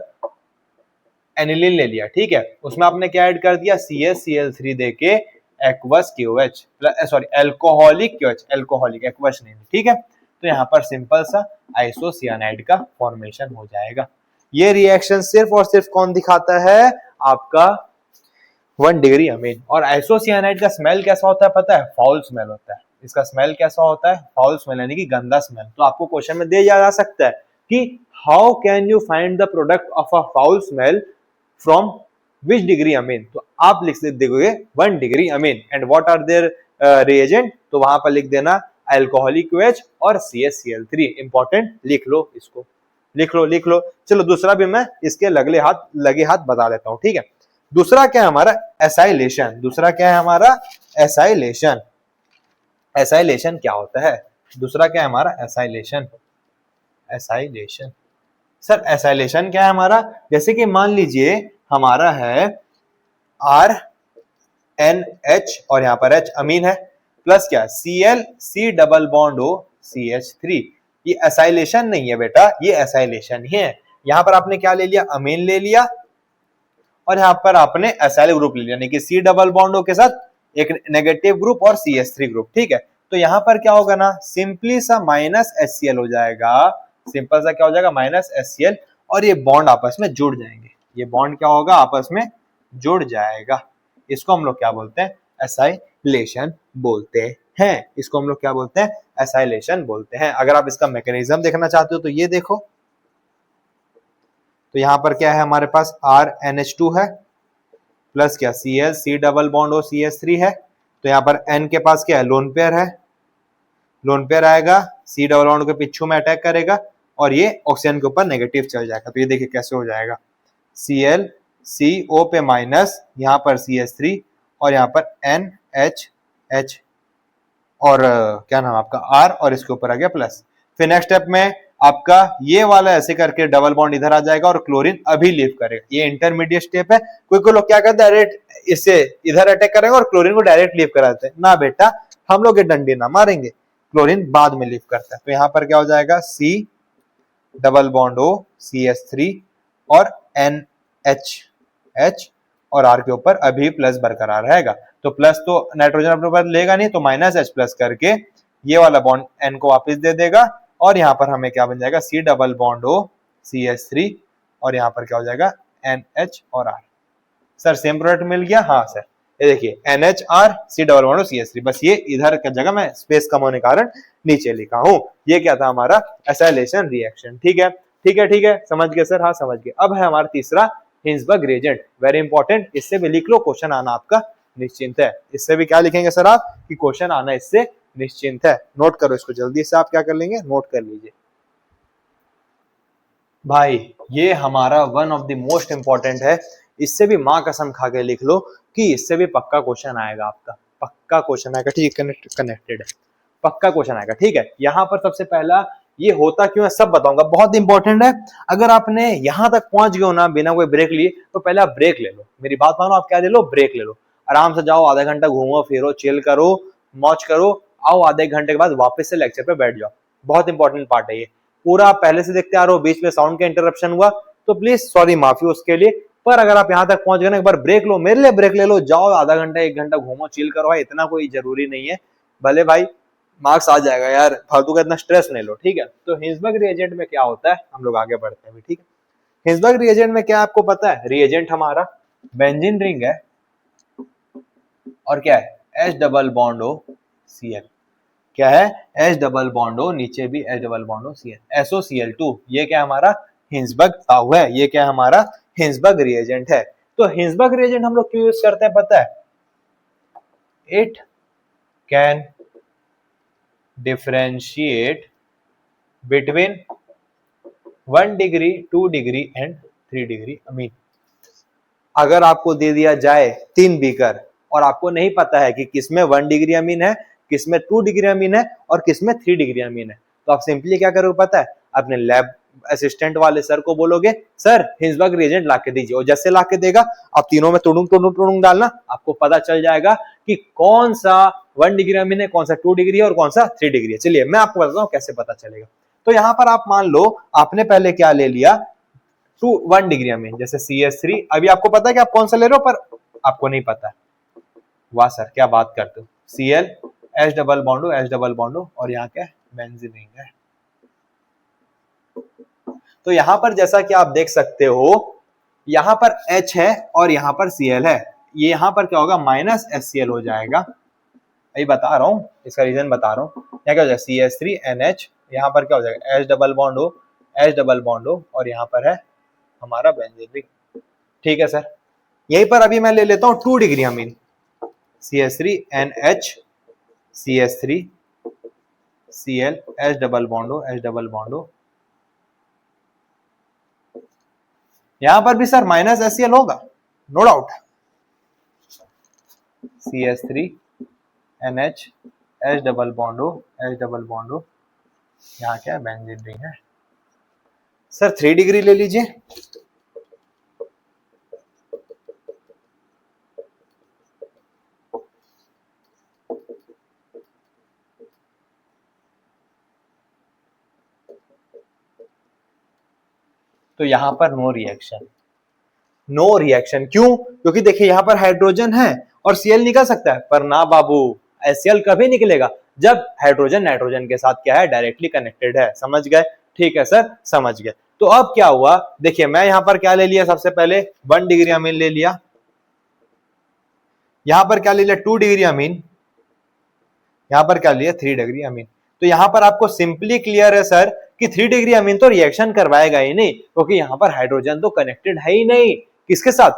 एनिलीन ले लिया, ठीक है, उसमें आपने क्या ऐड कर दिया CaCl3 देके aqueous QH sorry alcoholic QH, alcoholic aqueous नहीं, ठीक है। तो यहाँ पर सिंपल सा आइसोसियानाइड का फॉर्मेशन हो जाएगा। ये रिएक्शन सिर्फ और सिर्फ कौन दिखाता है, आपका 1 डिग्री अमीन। और आइसोसियानाइड का स्मेल कैसा होता है पता है, फाउल स्मेल होता है। इसका स्मेल कैसा होता है, फाउल स्मेल यानी कि गंदा स्मेल। तो आपको क्वेश्चन में दिया जा सकता है कि how can you find the product of a foul smell from which degree amine, तो आप लिख दोगे 1 degree amine and what are their reagent, तो वहां पर लिख देना अल्कोहलिक QH और CaCl3। इंपॉर्टेंट, लिख लो, इसको लिख लो। चलो दूसरा भी मैं इसके लगे हाथ बता देता हूं, ठीक है। दूसरा क्या है हमारा, एसाइलेशन। दूसरा क्या है हमारा, एसाइलेशन। एसाइलेशन क्या होता है, दूसरा क्या है हमारा, एसाइलेशन। एसाइलेशन सर, एसाइलेशन क्या है हमारा, जैसे कि मान लीजिए हमारा है RNH और यहाँ पर H अमीन है, प्लस क्या Cl C double bond O CH3। ये एसाइलेशन नहीं है बेटा, ये एसाइलेशन ही है। यहाँ पर आपने क्या ले लिया, अमीन ले लिया, और यहाँ पर आपने एसाइल ग्रुप ले लिया, यानी कि C डबल बॉन्ड O के साथ एक नेगेटिव ग्रुप और CH3 ग्रुप, ठीक है। तो यहाँ पर क्या होगा ना, सिंपली सा माइनस HCl हो जाएगा, सिंपल सा क्या हो जाएगा, माइनस HCl, और ये बॉन्ड आपस में जुड़ जाएंगे। ये बॉन्ड क्या होगा, आपस में जुड़ जाएगा। इसको हम लोग क्या बोलते हैं, एसाइलेशन बोलते हैं। इसको हम लोग क्या बोलते हैं, एसाइलेशन बोलते हैं। अगर आप इसका मैकेनिज्म देखना चाहते हो तो ये देखो, तो यहाँ पर क्या है हमारे पास RNH2 है, प्लस क्या Cl C double bond O CH3 है। तो यहाँ पर N के पास क्या है, लोन पेयर है, लोन पेयर आएगा, C डबल बॉन्ड के पिछू में अटैक करेगा और ये ऑक्सीजन के ऊपर नेगेटिव चल जाएगा। तो ये देखिए कैसे हो जाएगा, Cl CO पे माइनस, यहाँ पर CH3 और यहाँ पर NH और क्या नाम आपका R, और इसके ऊपर आ गया प्लस। फिर नेक्स्ट स्टेप में आपका ये वाला ऐसे करके डबल बॉन्ड इधर आ जाएगा और क्लोरीन अभी लीव करेगा। ये इंटरमीडिएट स्टेप है। कोई लोग क्या करते हैं, डायरेक्ट इससे इधर अटैक करेंगे और क्लोरीन को डायरेक्ट लीव करा देते हैं। ना बेटा, हम लोग ये डंडे ना मारेंगे, क्लोरीन बाद में लीव करता है। तो यहाँ पर क्या हो जाएगा, C double bond O CH3 और NH और R के ऊपर अभी प्लस बरकरार रहेगा। तो प्लस तो नाइट्रोजन अपने ऊपर लेगा नहीं, तो माइनस H प्लस करके ये वाला बॉन्ड N को वापस दे देगा, और यहाँ पर हमें क्या बन जाएगा, C double bond O CH3 और यहाँ पर क्या हो जाएगा NH और R। सर सेम प्रोडक्ट मिल गया, हाँ सर। ये देखिए NHR C double bond O CH3, बस ये इधर का जगह में स्पेस कम होने के कारण नीचे लिखा हूँ। ये क्या था हमारा, एसाइलेशन रिएक्शन। ठीक है, समझ गए सर, हाँ समझ गए। अब है हमारा तीसरा हिंसबर्ग रिएजेंट, वेरी इंपॉर्टेंट। इससे भी लिख लो, क्वेश्चन आना आपका निश्चिंत है। इससे भी क्या लिखेंगे सर आप, कि क्वेश्चन आना इससे निश्चिंत है। नोट करो इसको, जल्दी से आप क्या कर लेंगे, नोट कर लीजिए भाई। ये हमारा one of the most important है। इससे भी माँ कसम खा के लिख लो कि इससे भी पक्का क्वेश्चन आएगा आपका, पक्का क्वेश्चन आएगा। ठीक है, कनेक्टेड है, पक्का क्वेश्चन आएगा। ठीक है, यहाँ पर सबसे पहला ये होता क्यों है सब बताऊंगा, बहुत इंपॉर्टेंट है। अगर आपने यहां तक पहुंच गए हो ना बिना कोई ब्रेक लिए, तो पहले आप ब्रेक ले लो, मेरी बात मानो, आप क्या ले लो, ब्रेक ले लो। आराम से जाओ, आधा घंटा घूमो फिरो, चिल करो, मौज करो, आओ आधे घंटे के बाद वापस से लेक्चर पे बैठ जाओ। बहुत इंपॉर्टेंट पार्ट है ये, पूरा आप पहले से देखते आ रहे हो, बीच में साउंड का इंटरप्शन हुआ तो प्लीज सॉरी, माफी उसके लिए। पर अगर आप यहाँ तक पहुंच गए ना, एक बार ब्रेक लो, मेरे लिए ब्रेक ले लो, जाओ आधा घंटा 1 घंटा घूमो, चिल करो भाई, इतना कोई जरूरी नहीं है। भले भाई मार्क्स आ जाएगा यार, फालतू का इतना स्ट्रेस नहीं लो। ठीक है, तो हिंसबर्ग रिएजेंट में क्या होता है, हम लोग आगे बढ़ते हैं। ठीक है, हिंसबर्ग रिएजेंट में क्या आपको पता है, रिएजेंट हमारा बेंजीन रिंग है और क्या है, H double bond O Cl। क्या है, H डबल बॉन्ड O, नीचे भी H double bond O Cl, SOCl2। ये क्या हमारा हिंसबर्ग ताऊ है, ये क्या हमारा हिंसबर्ग रिएजेंट है। तो हिंसबर्ग रिएजेंट हम लोग क्यों यूज करते हैं पता है, it can differentiate between 1 degree, 2 degree and 3 degree अमीन। अगर आपको दे दिया जाए 3 बीकर और आपको नहीं पता है कि किसमें 1 डिग्री अमीन है, किसमें 2 डिग्री अमीन है और किसमें 3 डिग्री अमीन है, तो आप सिंपली क्या करोगे पता है, अपने लैब असिस्टेंट वाले सर को बोलोगे सर हिंसबर्ग रिएजेंट ला के दीजिए, और जैसे ला के देगा आप तीनों में तुड़ुंग तुड़ुंग तुड़ुंग डालना, आपको पता चल जाएगा कि कौन सा 1 डिग्री अमीन है, कौन सा 2 डिग्री है और कौन सा 3 डिग्री है। चलिए मैं आपको बताता हूँ कैसे पता चलेगा। तो यहाँ पर आप मान लो आपने पहले क्या ले लिया 1 डिग्री अमीन, जैसे CH3। अभी आपको पता है कि आप कौन सा ले रहे हो, पर आपको नहीं पता है। वाह सर क्या बात करते हो, Cl H double बॉन्डो H double बॉन्डो और यहाँ क्या बेंजीन रिंग है। तो यहां पर जैसा कि आप देख सकते हो यहां पर H है और यहां पर Cl है, ये यहां पर क्या होगा माइनस HCl हो जाएगा। अभी बता रहा हूं, इसका रीजन बता रहा हूं। क्या हो जाएगा CH3NH, यहाँ पर क्या हो जाएगा H डबल बॉन्ड O और यहाँ पर है हमारा बेंजीन रिंग। ठीक है सर, यहीं पर अभी मैं ले लेता हूँ 2 degree amine, CH3NH CH3 Cl H double bond O। यहां पर भी सर माइनस HCl होगा, no doubt. CH3NH H double bond O, यहाँ क्या है बेंजीन रिंग है। सर 3 डिग्री ले लीजिए, तो यहां पर नो रिएक्शन, नो रिएक्शन क्यों? क्योंकि देखिए यहां पर हाइड्रोजन है और Cl निकल सकता है, पर ना बाबू HCl कभी निकलेगा जब हाइड्रोजन नाइट्रोजन के साथ क्या है डायरेक्टली कनेक्टेड है। समझ गए? ठीक है सर समझ गए। तो अब क्या हुआ, देखिए मैं यहां पर क्या ले लिया, सबसे पहले 1 डिग्री अमीन ले लिया, यहां पर क्या ले लिया 2 डिग्री अमीन, यहां पर क्या लिया 3 डिग्री अमीन। तो यहां पर आपको सिंपली क्लियर है सर कि 3 डिग्री अमीन तो रिएक्शन करवाएगा ही नहीं, क्योंकि यहां पर हाइड्रोजन तो कनेक्टेड है ही नहीं, किसके साथ,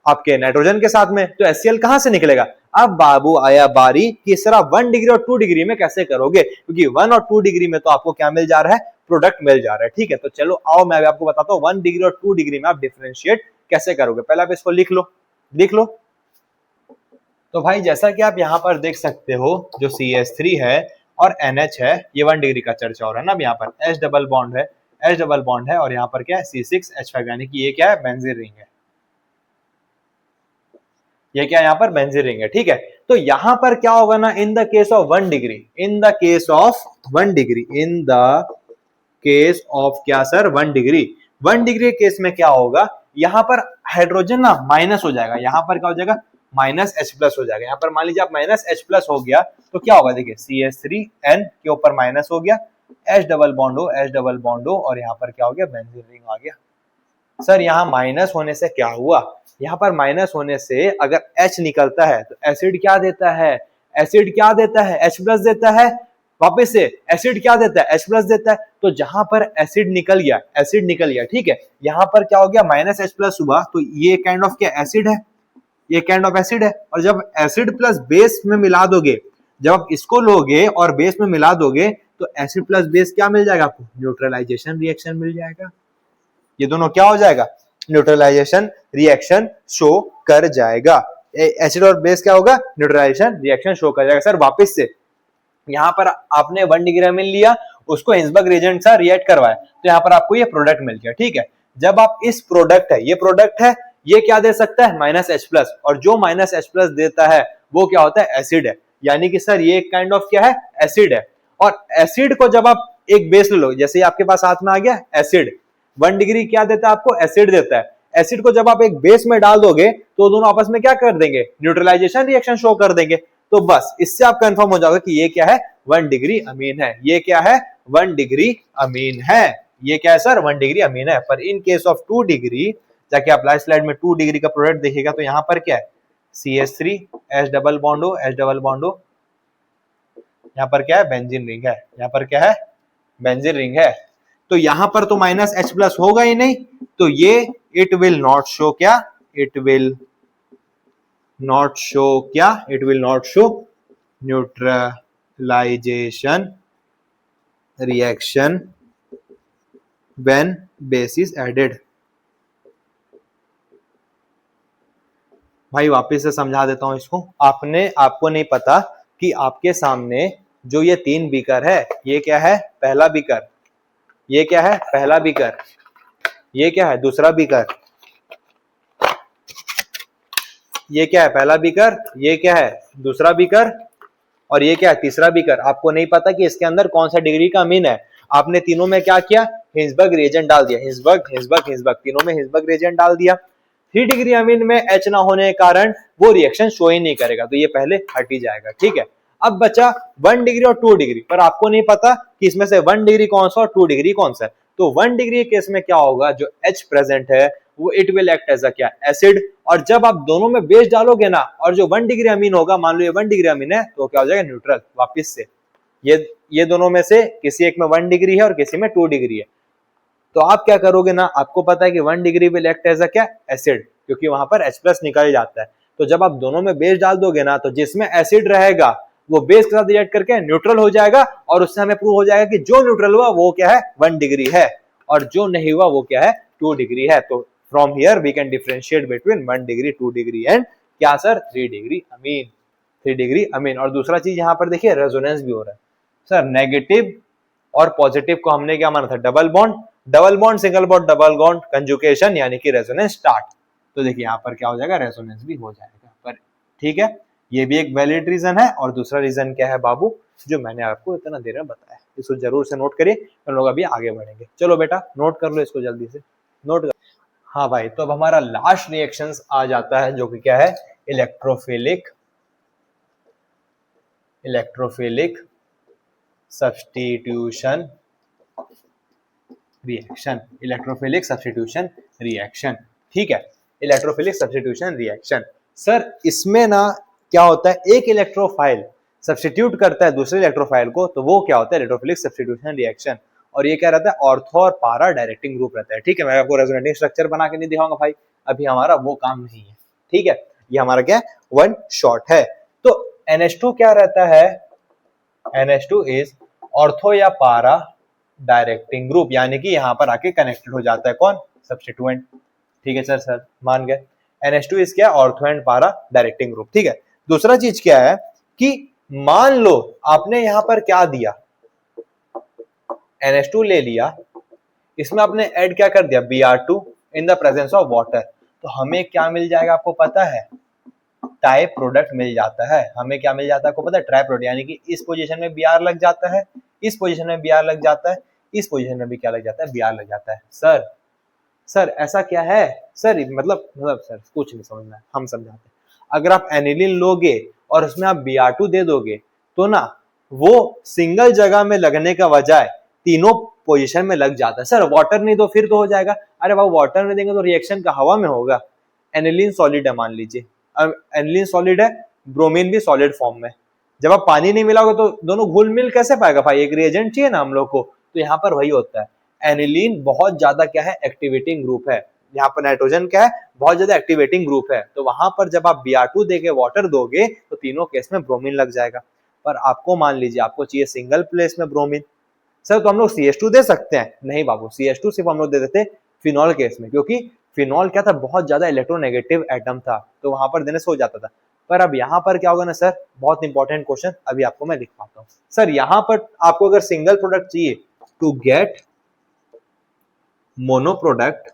आपके नाइट्रोजन के साथ में, तो HCl कहां से निकलेगा। अब बाबू आया बारी कि इस तरह 1 डिग्री और 2 डिग्री में कैसे करोगे, क्योंकि 1 और 2 डिग्री में तो आपको क्या मिल जा रहा है, प्रोडक्ट मिल जा रहा है। ठीक है, तो चलो आओ मैं आपको बताता हूं 1 डिग्री और 2 डिग्री में आप डिफरेंशिएट कैसे करोगे। पहले आप इसको लिख लो, लिख लो। तो भाई जैसा कि आप यहाँ पर देख सकते हो जो CH3 है और NH है, ये 1 डिग्री का चर्चा हो रहा है ना। अब यहाँ पर H डबल बॉन्ड है और यहाँ पर क्या है C6H5, यानी कि ये क्या है बेंजीन रिंग है, ये क्या है यहाँ पर बेंजीन रिंग है। ठीक है, तो यहाँ पर क्या होगा ना, in the case of 1 degree, in the case of 1 degree, in the case of क्या सर 1 डिग्री, 1 डिग्री केस में क्या होगा, यहाँ पर हाइड्रोजन ना माइनस हो जाएगा, यहाँ पर क्या हो जाएगा माइनस H प्लस हो जाएगा। यहाँ पर मान लीजिए आप माइनस H प्लस हो गया तो क्या होगा, देखिए CH3N के ऊपर माइनस हो गया, H डबल बॉन्ड O और यहाँ पर क्या हो गया बेंजीन रिंग आ गया। सर यहाँ माइनस होने से क्या हुआ, यहाँ पर माइनस होने से अगर H निकलता है तो एसिड क्या देता है, एसिड क्या देता है H प्लस देता है, वापस से एसिड क्या देता है H प्लस देता है। तो जहां पर एसिड निकल गया, एसिड निकल गया, ठीक है, यहाँ पर क्या हो गया माइनस H प्लस हुआ, तो ये काइंड ऑफ क्या एसिड है, ये काइंड ऑफ एसिड है। और जब एसिड प्लस बेस में मिला दोगे, जब आप इसको लोगे और बेस में मिला दोगे तो एसिड प्लस बेस क्या मिल जाएगा आपको, न्यूट्रलाइजेशन रिएक्शन मिल जाएगा। ये दोनों क्या हो जाएगा, न्यूट्रलाइजेशन रिएक्शन शो कर जाएगा। एसिड और बेस क्या होगा, न्यूट्रलाइजेशन रिएक्शन शो कर जाएगा। सर वापस से यहाँ पर आपने 1 डिग्री अमीन लिया, उसको हिंसबर्ग रिएजेंट से रिएक्ट करवाया, तो यहाँ पर आपको ये प्रोडक्ट मिल गया। ठीक है, जब आप इस प्रोडक्ट है, ये प्रोडक्ट है, ये क्या दे सकता है माइनस H प्लस, और जो माइनस H प्लस देता है वो क्या होता है एसिड है, यानी कि सर ये काइंड ऑफ क्या है एसिड है। और एसिड को जब आप एक बेस ले लो, जैसे आपके पास हाथ में आ गया एसिड, 1 डिग्री क्या देता है आपको, एसिड देता है। एसिड को जब आप एक बेस में डाल दोगे तो दोनों आपस में क्या कर देंगे, न्यूट्रलाइजेशन रिएक्शन शो कर देंगे। तो बस इससे आप कंफर्म हो जाओगे कि ये क्या है 1 डिग्री अमीन है, ये क्या है 1 डिग्री अमीन है, ये क्या है सर 1 डिग्री अमीन है। पर इन केस ऑफ 2 डिग्री, जाके आप लास्ट स्लाइड में 2 डिग्री का प्रोडक्ट देखिएगा तो यहाँ पर क्या है CH3 H double bond O, यहाँ पर क्या है बेंजीन रिंग है, यहाँ पर क्या है बेंजीन रिंग है। तो यहां पर तो माइनस H प्लस होगा ही नहीं, तो ये इट विल नॉट शो क्या, इट विल नॉट शो क्या, it will not show neutralisation reaction when base is added. भाई वापस से समझा देता हूँ इसको। आपको नहीं पता कि आपके सामने जो ये 3 बीकर है, ये क्या है? पहला बीकर। ये क्या है? पहला बीकर। ये क्या है? दूसरा बीकर। ये क्या है? पहला बीकर। ये क्या है? दूसरा बीकर। और ये क्या है? तीसरा बीकर। आपको नहीं पता कि इसके अंदर कौन सा डिग्री का अमीन है। आपने तीनों में क्या किया? हिंसबर्ग रिएजेंट डाल दिया। हिंसबर्ग हिंसबर्ग हिंसबर्ग, तीनों में हिंसबर्ग रिएजेंट डाल दिया। 3 डिग्री अमीन में H ना होने के कारण वो रिएक्शन शो ही नहीं करेगा, तो ये पहले हट ही जाएगा। ठीक है, अब बचा 1 डिग्री और 2 डिग्री, पर आपको नहीं पता कि इसमें से 1 डिग्री कौन सा और 2 डिग्री कौन सा है। तो 1 डिग्री के केस में क्या होगा? जो H प्रेजेंट है वो it will act as a क्या? एसिड। और जब आप दोनों में बेस डालोगे ना, और जो 1 डिग्री अमीन होगा, मान लो ये 1 डिग्री अमीन है, तो क्या हो जाएगा? न्यूट्रल। वापिस से ये दोनों में से किसी एक में 1 डिग्री है और किसी में 2 डिग्री है, तो आप क्या करोगे ना, आपको पता है कि 1 degree will act as a क्या? एसिड, क्योंकि वहां पर H प्लस निकल जाता है। तो जब आप दोनों में बेस डाल दोगे ना, तो जिसमें एसिड रहेगा वो बेस के साथ रिएक्ट करके न्यूट्रल हो जाएगा, और उससे हमें प्रूव हो जाएगा कि जो न्यूट्रल हुआ वो क्या है? 1 डिग्री है, और जो नहीं हुआ वो क्या है? 2 डिग्री है। तो from here we can differentiate between 1 degree, 2 degree and क्या sir? 3 degree amine. 3 degree amine. और दूसरा चीज यहाँ पर देखिए, रेजोनेंस भी हो रहा है सर। नेगेटिव और पॉजिटिव को हमने क्या माना था? Double bond. Double bond, single bond, double bond, conjugation यानी कि रेजोनेंस स्टार्ट। तो देखिए यहाँ पर क्या हो जाएगा? रेजोनेंस भी हो जाएगा। पर ठीक है, ये भी एक वैलिड रीजन है। और दूसरा रीजन क्या है बाबू, जो मैंने आपको इतना देर में बताया, इसको जरूर से नोट करिए, हम लोग अभी आगे बढ़ेंगे। चलो बेटा नोट कर लो इसको जल्दी से, नोट कर। हाँ भाई, तो अब हमारा लास्ट रिएक्शन आ जाता है, जो कि क्या है? Electrophilic electrophilic substitution reaction. Electrophilic substitution reaction, ठीक है, इलेक्ट्रोफिलिक सब्स्टिट्यूशन रिएक्शन। सर इसमें ना क्या होता है, एक इलेक्ट्रोफाइल सब्स्टिट्यूट करता है दूसरे इलेक्ट्रोफाइल को, तो वो क्या होता है? Electrophilic substitution reaction. और ये क्या रहता है? ऑर्थो और पारा डायरेक्टिंग ग्रुप रहता है। ठीक है, मैं आपको रेजोनेटिंग स्ट्रक्चर बना के नहीं दिखाऊंगा भाई, अभी हमारा वो काम नहीं है। ठीक है, ये हमारा क्या है? वन शॉट है। तो NH2 क्या रहता है? NH2 इज ऑर्थो या पारा डायरेक्टिंग ग्रुप, यानी कि यहाँ पर आके कनेक्टेड हो जाता है कौन? सब्स्टिट्यूएंट। ठीक है सर, मान गए। NH2 इज क्या? ऑर्थो एंड पारा डायरेक्टिंग ग्रुप। ठीक है, दूसरा चीज क्या है कि मान लो आपने यहाँ पर क्या दिया? NH2 ले लिया, इसमें आपने ऐड क्या कर दिया? Br2 in the presence of water. तो हमें क्या मिल जाएगा आपको पता है? टाई प्रोडक्ट मिल जाता है। हमें क्या मिल जाता है आपको पता है? ट्राई प्रोडक्ट, यानी कि इस पोजीशन में Br लग जाता है, इस पोजीशन में Br लग जाता है, इस पोजीशन में भी क्या लग जाता है? Br लग जाता है। सर ऐसा क्या है सर? मतलब सर कुछ नहीं समझना है, हम समझाते हैं। अगर आप एनिलीन लोगे और उसमें आप Br2 दे दोगे, तो ना वो सिंगल जगह में लगने का बजाय तीनों पोजीशन में लग जाता है। सर वाटर नहीं दो फिर तो हो जाएगा। अरे भाई वाटर नहीं देंगे तो रिएक्शन का हवा में होगा। एनिलीन सॉलिड है मान लीजिए, अब एनिलीन सॉलिड है, ब्रोमीन भी सॉलिड फॉर्म में। जब आप पानी नहीं मिलाओगे तो दोनों घुल मिल कैसे पाएगा भाई? एक रिएजेंट चाहिए ना हम लोग को। तो यहाँ पर वही होता है, एनिलीन बहुत ज्यादा क्या है? एक्टिवेटिंग ग्रुप है। यहाँ पर नाइट्रोजन क्या है? बहुत ज्यादा एक्टिवेटिंग ग्रुप है। तो वहां पर जब आप Br2 देके वाटर दोगे तो तीनों केस में ब्रोमीन लग जाएगा। पर आपको मान लीजिए आपको चाहिए सिंगल प्लेस में ब्रोमीन, सर तो हम लोग CH2 दे सकते हैं? नहीं बाबू, CH2 सिर्फ हम लोग दे देते फिनॉल केस में, क्योंकि फिनॉल क्या था? बहुत ज्यादा इलेक्ट्रोनेगेटिव एटम था, तो वहां पर देने से हो जाता था। पर अब यहाँ पर क्या होगा ना सर, बहुत इंपॉर्टेंट क्वेश्चन, अभी आपको मैं दिखाता हूँ। सर यहाँ पर आपको अगर सिंगल प्रोडक्ट चाहिए, to get mono product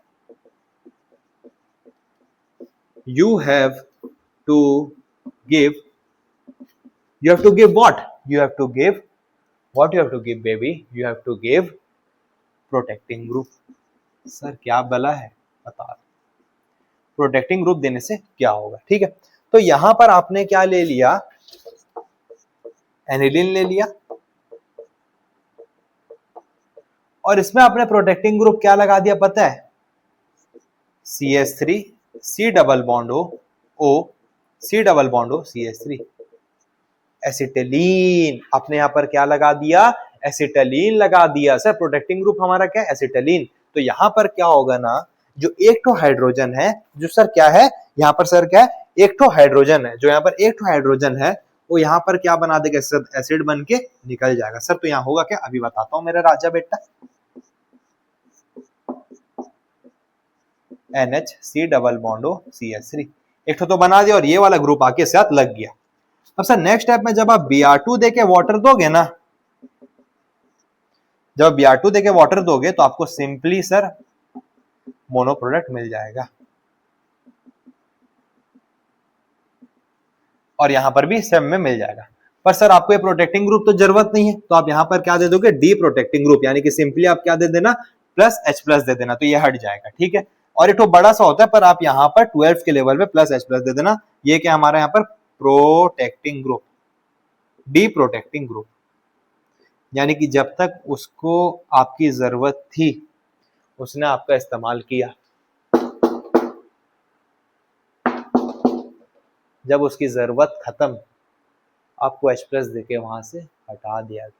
you have to give what? You have to give what? You have to give baby, you have to give protecting group. Sir क्या बला है बता, प्रोटेक्टिंग ग्रुप देने से क्या होगा? ठीक है, तो यहां पर आपने क्या ले लिया? एनिलीन ले लिया, और इसमें आपने प्रोटेक्टिंग ग्रुप क्या लगा दिया पता है? CH3 C double bond O C double bond O CH3 acetylene. आपने यहां पर क्या लगा दिया? एसिटिलीन लगा दिया। सर प्रोटेक्टिंग ग्रुप हमारा क्या है? एसिटिलीन। तो यहां पर क्या होगा ना, जो एक तो हाइड्रोजन है, जो सर क्या है यहाँ पर? सर क्या है? एक तो हाइड्रोजन है, जो यहाँ पर एक तो हाइड्रोजन है, वो यहाँ पर क्या बना देगा? एसिड बन के निकल जाएगा। सर तो यहाँ होगा क्या? अभी बताता हूँ मेरा राजा बेटा। NH C double bond O CH3, एक तो बना दिया और ये वाला ग्रुप आके साथ लग गया। अब सर नेक्स्ट स्टेप में जब आप Br2 देके वाटर दोगे ना, जब Br2 देके वाटर दोगे तो आपको सिंपली सर मोनो प्रोडक्ट मिल जाएगा, और यहां पर भी सेम में मिल जाएगा। पर सर आपको ये प्रोटेक्टिंग ग्रुप तो जरूरत नहीं है, तो आप यहां पर क्या दे दोगे, डी प्रोटेक्टिंग ग्रुप, यानी कि सिंपली आप क्या दे देना, प्लस H प्लस दे देना, तो ये हट जाएगा। ठीक है, और ये तो बड़ा सा होता है, पर आप यहाँ पर 12 के लेवल पे प्लस H प्लस दे देना। ये क्या हमारा यहाँ पर protecting group, deprotecting group, यानी कि जब तक उसको आपकी जरूरत थी उसने आपका इस्तेमाल किया, जब उसकी जरूरत खत्म आपको H प्लस देके वहां से हटा दिया गया।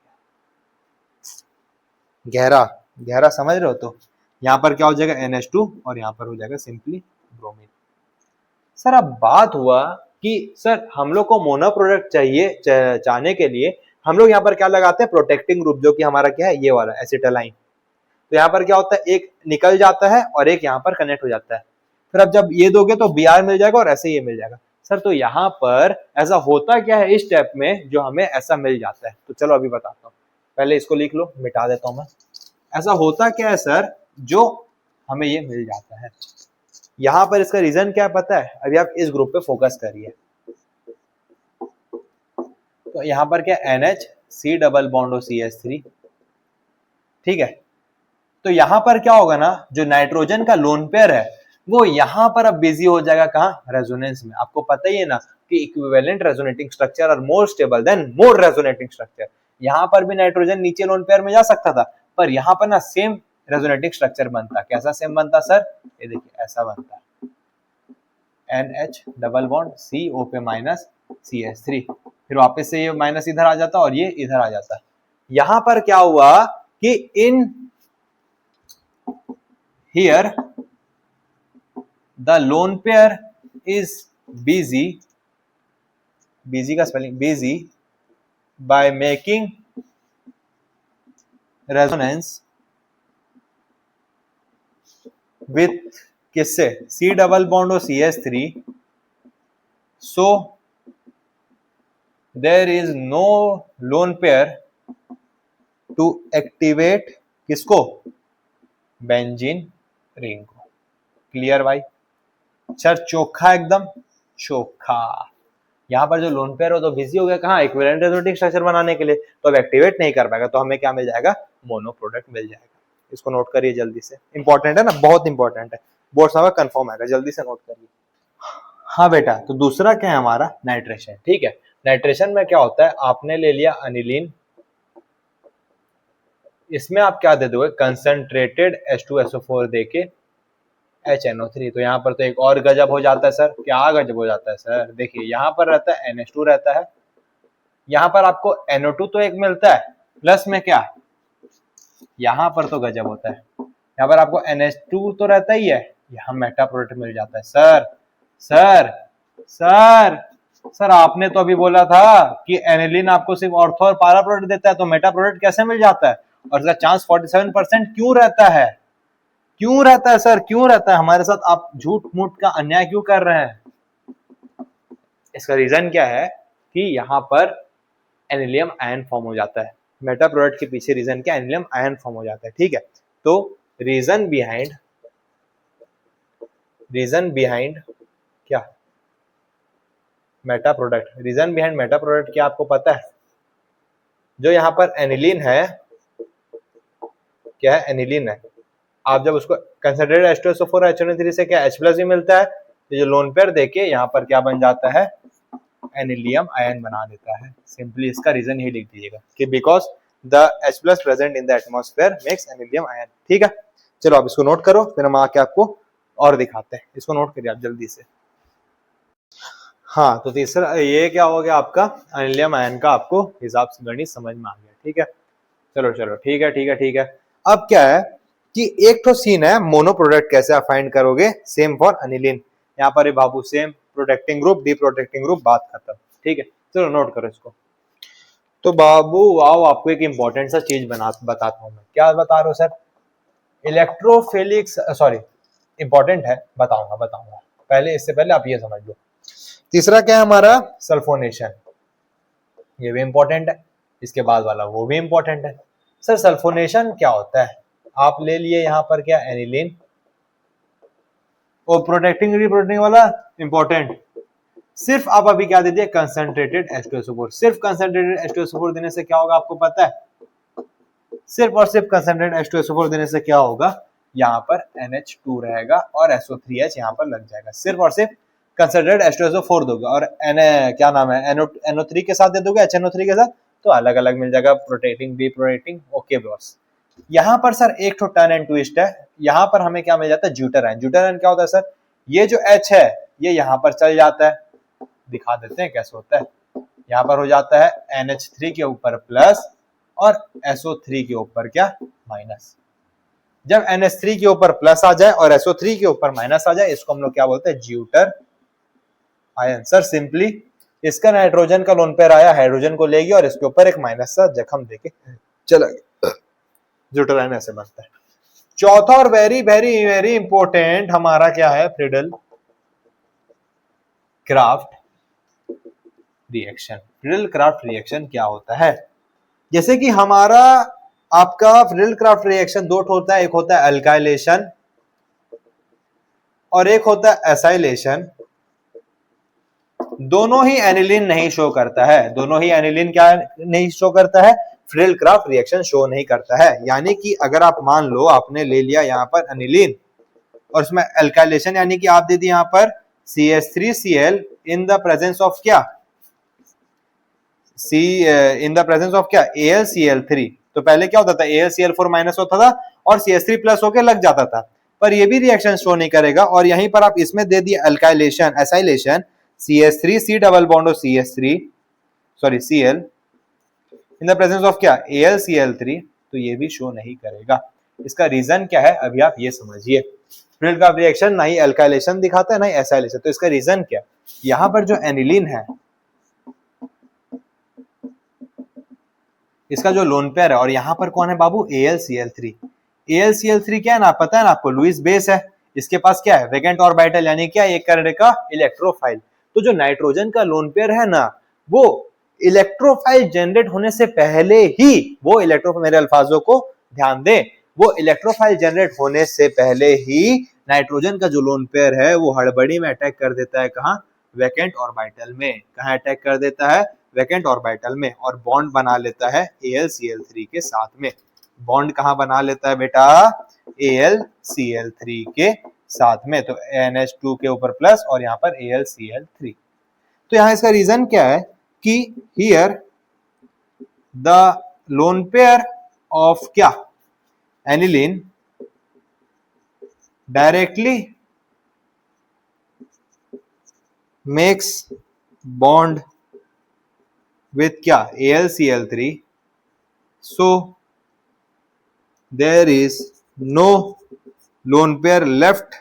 गहरा गहरा समझ रहे हो? तो यहाँ पर क्या हो जाएगा, NH2, और यहाँ पर हो जाएगा सिंपली ब्रोमीन। सर अब बात हुआ कि सर हम लोग को मोनो प्रोडक्ट चाहिए, चाहने के लिए हम लोग यहाँ पर क्या लगाते हैं, प्रोटेक्टिंग ग्रुप, जो कि हमारा क्या है, ये वाला एसिटालाइन। तो यहाँ पर क्या होता है, एक निकल जाता है और एक यहाँ पर कनेक्ट हो जाता है। फिर अब जब ये दोगे तो Br मिल जाएगा और ऐसे ये मिल जाएगा। सर तो यहाँ पर ऐसा होता क्या है इस स्टेप में जो हमें ऐसा मिल जाता है, तो चलो अभी बताता हूँ। पहले इसको लिख लो, मिटा देता हूँ मैं। ऐसा होता क्या है सर जो हमें ये मिल जाता है, यहाँ पर इसका रीजन क्या है पता है? अभी आप इस ग्रुप पे फोकस करिए। तो यहाँ पर क्या, NH C double bond CH3, ठीक है। तो यहाँ पर क्या होगा ना, जो नाइट्रोजन का लोन पेयर है वो यहाँ पर अब बिजी हो जाएगा, कहाँ, रेजोनेंस में। आपको पता ही है ना कि equivalent resonating structure are more stable than more resonating structure. यहाँ पर भी नाइट्रोजन नीचे लोन पेयर में जा सकता था, पर यहाँ पर ना सेम रेजोनेटिंग स्ट्रक्चर बनता। कैसा सेम बनता सर? ये देखिए ऐसा बनता, NH डबल बॉन्ड CO पे माइनस CH3, फिर वापस से ये माइनस इधर आ जाता और ये इधर आ जाता। यहाँ पर क्या हुआ कि इन here the lone pair is busy का spelling busy by making resonance with किससे, C डबल बॉन्ड और CH3, so there is no lone pair to activate किसको, बेंजीन रिंग को। क्लियर भाई? सर चोखा, एकदम चोखा। यहाँ पर जो लोन पेयर हो तो बिजी हो गया, कहाँ, इक्विवेलेंट रेजोनेटिंग स्ट्रक्चर बनाने के लिए, तो अब एक्टिवेट नहीं कर पाएगा, तो हमें क्या मिल जाएगा, मोनो प्रोडक्ट मिल जाएगा। इसको नोट करिए जल्दी से, इंपॉर्टेंट है ना, बहुत इंपॉर्टेंट है, बोर्ड में कंफर्म आएगा, जल्दी से नोट करिए। हाँ बेटा, तो दूसरा क्या है हमारा, नाइट्रेशन। ठीक है, नाइट्रेशन में क्या होता है, आपने ले लिया अनिलीन, इसमें आप क्या दे दोगे, कंसंट्रेटेड H2SO4 देके HNO3। तो यहाँ पर तो एक और गजब हो जाता है सर। क्या गजब हो जाता है सर? देखिए यहाँ पर रहता है NH2 रहता है, यहाँ पर आपको NO2 तो एक मिलता है, प्लस में क्या, यहाँ पर तो गजब होता है, यहाँ पर आपको NH2 तो रहता ही है, यहाँ मेटा प्रोडक्ट मिल जाता है। सर सर सर सर आपने तो अभी बोला था कि एनिलीन आपको सिर्फ ऑर्थो और पारा प्रोडक्ट देता है, तो मेटा प्रोडक्ट कैसे मिल जाता है? और इसका चांस 47% क्यों रहता है? क्यों रहता है सर, क्यों रहता है हमारे साथ? आप झूठ मूठ का अन्याय क्यों कर रहे हैं? इसका रीजन क्या है कि यहाँ पर एनिलियम आयन फॉर्म हो जाता है। मेटा प्रोडक्ट के पीछे रीजन क्या, एनिलियम आयन फॉर्म हो जाता है। ठीक है, तो रीजन बिहाइंड क्या, meta product. Reason behind meta product क्या आपको पता है? जो यहाँ पर एनिलीन है, क्या है, एनिलीन है, आप जब उसको कंसिडरेड H2SO4 HNO3 से क्या H प्लस भी मिलता है, तो जो लोन पेयर देके यहाँ पर क्या बन जाता है, एनिलियम आयन बना देता है। सिंपली इसका रीजन ही लिख दीजिएगा कि because the H plus present in the atmosphere makes anilinium ion. ठीक है, चलो आप इसको नोट करो, फिर हम आके आपको और दिखाते हैं। इसको नोट करिए आप जल्दी से। हाँ, तो तीसरा ये क्या हो गया आपका, एनिलियम आयन का आपको हिसाब से गणित समझ में आ गया। ठीक है, चलो चलो ठीक है ठीक है ठीक है। अब क्या है कि एक तो सीन है, मोनो प्रोडक्ट कैसे आप फाइंड करोगे, सेम फॉर अनिलीन। यहाँ पर बाबू same protecting group, deprotecting group, बात खत्म। ठीक है, चलो नोट करो इसको। तो बाबू आओ आपको एक इंपॉर्टेंट सा चीज बताता हूँ मैं। क्या बता रहा हूँ सर? इलेक्ट्रोफिलिक, सॉरी इंपॉर्टेंट है, बताऊंगा। पहले इससे पहले आप ये समझ लो। तीसरा क्या है हमारा, सल्फोनेशन, ये भी इंपॉर्टेंट है, इसके बाद वाला वो भी इंपॉर्टेंट है। सर सल्फोनेशन क्या होता है, आप ले लिए यहाँ पर क्या, एनिलीन, और प्रोटेक्टिंग रिप्रोटेक्टिंग वाला इंपॉर्टेंट, सिर्फ आप अभी क्या दे दिए, कंसंट्रेटेड H2SO4। सिर्फ कंसंट्रेटेड H2SO4 देने से क्या होगा आपको पता है, सिर्फ और सिर्फ कंसंट्रेटेड H2SO4 देने से क्या होगा, यहाँ पर NH2 रहेगा और SO3H यहाँ पर लग जाएगा। सिर्फ और सिर्फ कंसंट्रेटेड H2SO4 दोगे और क्या नाम है, NO3 के साथ दे दोगे, HNO3 के साथ, तो अलग अलग मिल जाएगा, protecting B protecting. Okay boss, यहाँ पर सर एक तो टर्न एंड ट्विस्ट है, यहाँ पर हमें क्या मिल जाता है, ज्यूटेराइन। ज्यूटेराइन क्या होता है सर, ये जो H है ये यहाँ पर चल जाता है, दिखा देते हैं कैसे होता है, यहाँ पर हो जाता है NH3 के ऊपर प्लस और SO3 के ऊपर क्या, माइनस। जब NH3 के ऊपर प्लस आ जाए और SO3 के ऊपर माइनस आ जाए, इसको हम लोग क्या बोलते हैं, ज्यूटर आयन। सर सिंपली इसका नाइट्रोजन का लोन पेयर आया, हाइड्रोजन को लेगी और इसके ऊपर एक माइनस सा जख्म देके चला गया, ज्यूटर आयन ऐसे बनता है। चौथा और वेरी वेरी वेरी इंपॉर्टेंट हमारा क्या है, Friedel craft reaction. Friedel craft reaction क्या होता है, जैसे कि हमारा आपका फ्रीडल क्राफ्ट रिएक्शन दो होता है, एक होता है अल्काइलेशन और एक होता है एसाइलेशन। दोनों ही एनिलीन नहीं शो करता है, दोनों ही एनिलीन क्या नहीं शो करता है, फ्रीडल क्राफ्ट रिएक्शन शो नहीं करता है। यानी कि अगर आप मान लो आपने ले लिया यहाँ पर एनिलीन और उसमें अल्काइलेशन, यानी कि आप दे दी यहाँ पर CH3Cl in the presence of क्या, इन द प्रेजेंस ऑफ क्या, AlCl3। तो पहले क्या होता था, AlCl4 माइनस होता था और CH3 प्लस होके लग जाता था, पर ये भी रिएक्शन शो नहीं करेगा। और यहीं पर आप इसमें दे दिए alkylation, acylation, CH3 C double bond और CH3 sorry Cl in the presence of क्या, AlCl3, तो ये भी शो नहीं करेगा। इसका रीजन क्या है, अभी आप ये समझिए। फ्रीडल क्राफ्ट रिएक्शन ना ही अल्काइलेशन दिखाता है ना ही एसाइलेशन, तो इसका रीजन क्या, यहाँ पर जो एनिलीन है इसका जो लोन पेयर है, और यहाँ पर कौन है बाबू, AlCl3। AlCl3 क्या है ना, पता है ना आपको, लुईस बेस है, इसके पास क्या है, वैकेंट ऑर्बिटल, यानी क्या, एक करंट का इलेक्ट्रोफाइल। तो जो नाइट्रोजन का लोन पेयर है ना, वो इलेक्ट्रोफाइल जनरेट होने से पहले ही, वो इलेक्ट्रो, मेरे अल्फाजों को ध्यान दें, वो इलेक्ट्रोफाइल जनरेट होने से पहले ही नाइट्रोजन का जो लोन पेयर है वो हड़बड़ी में अटैक कर देता है, कहाँ, वैकेंट ऑर्बिटल में। कहाँ अटैक कर देता है, वैकेंट ऑर्बिटल में, और बॉन्ड बना लेता है AlCl3 के साथ में। बॉन्ड कहाँ बना लेता है बेटा, AlCl3 के साथ में, तो NH2 के ऊपर प्लस और यहाँ पर AlCl3। तो यहाँ इसका रीजन क्या है कि here the lone pair of क्या, aniline directly makes bond with क्या, AlCl3, so there is no lone pair left,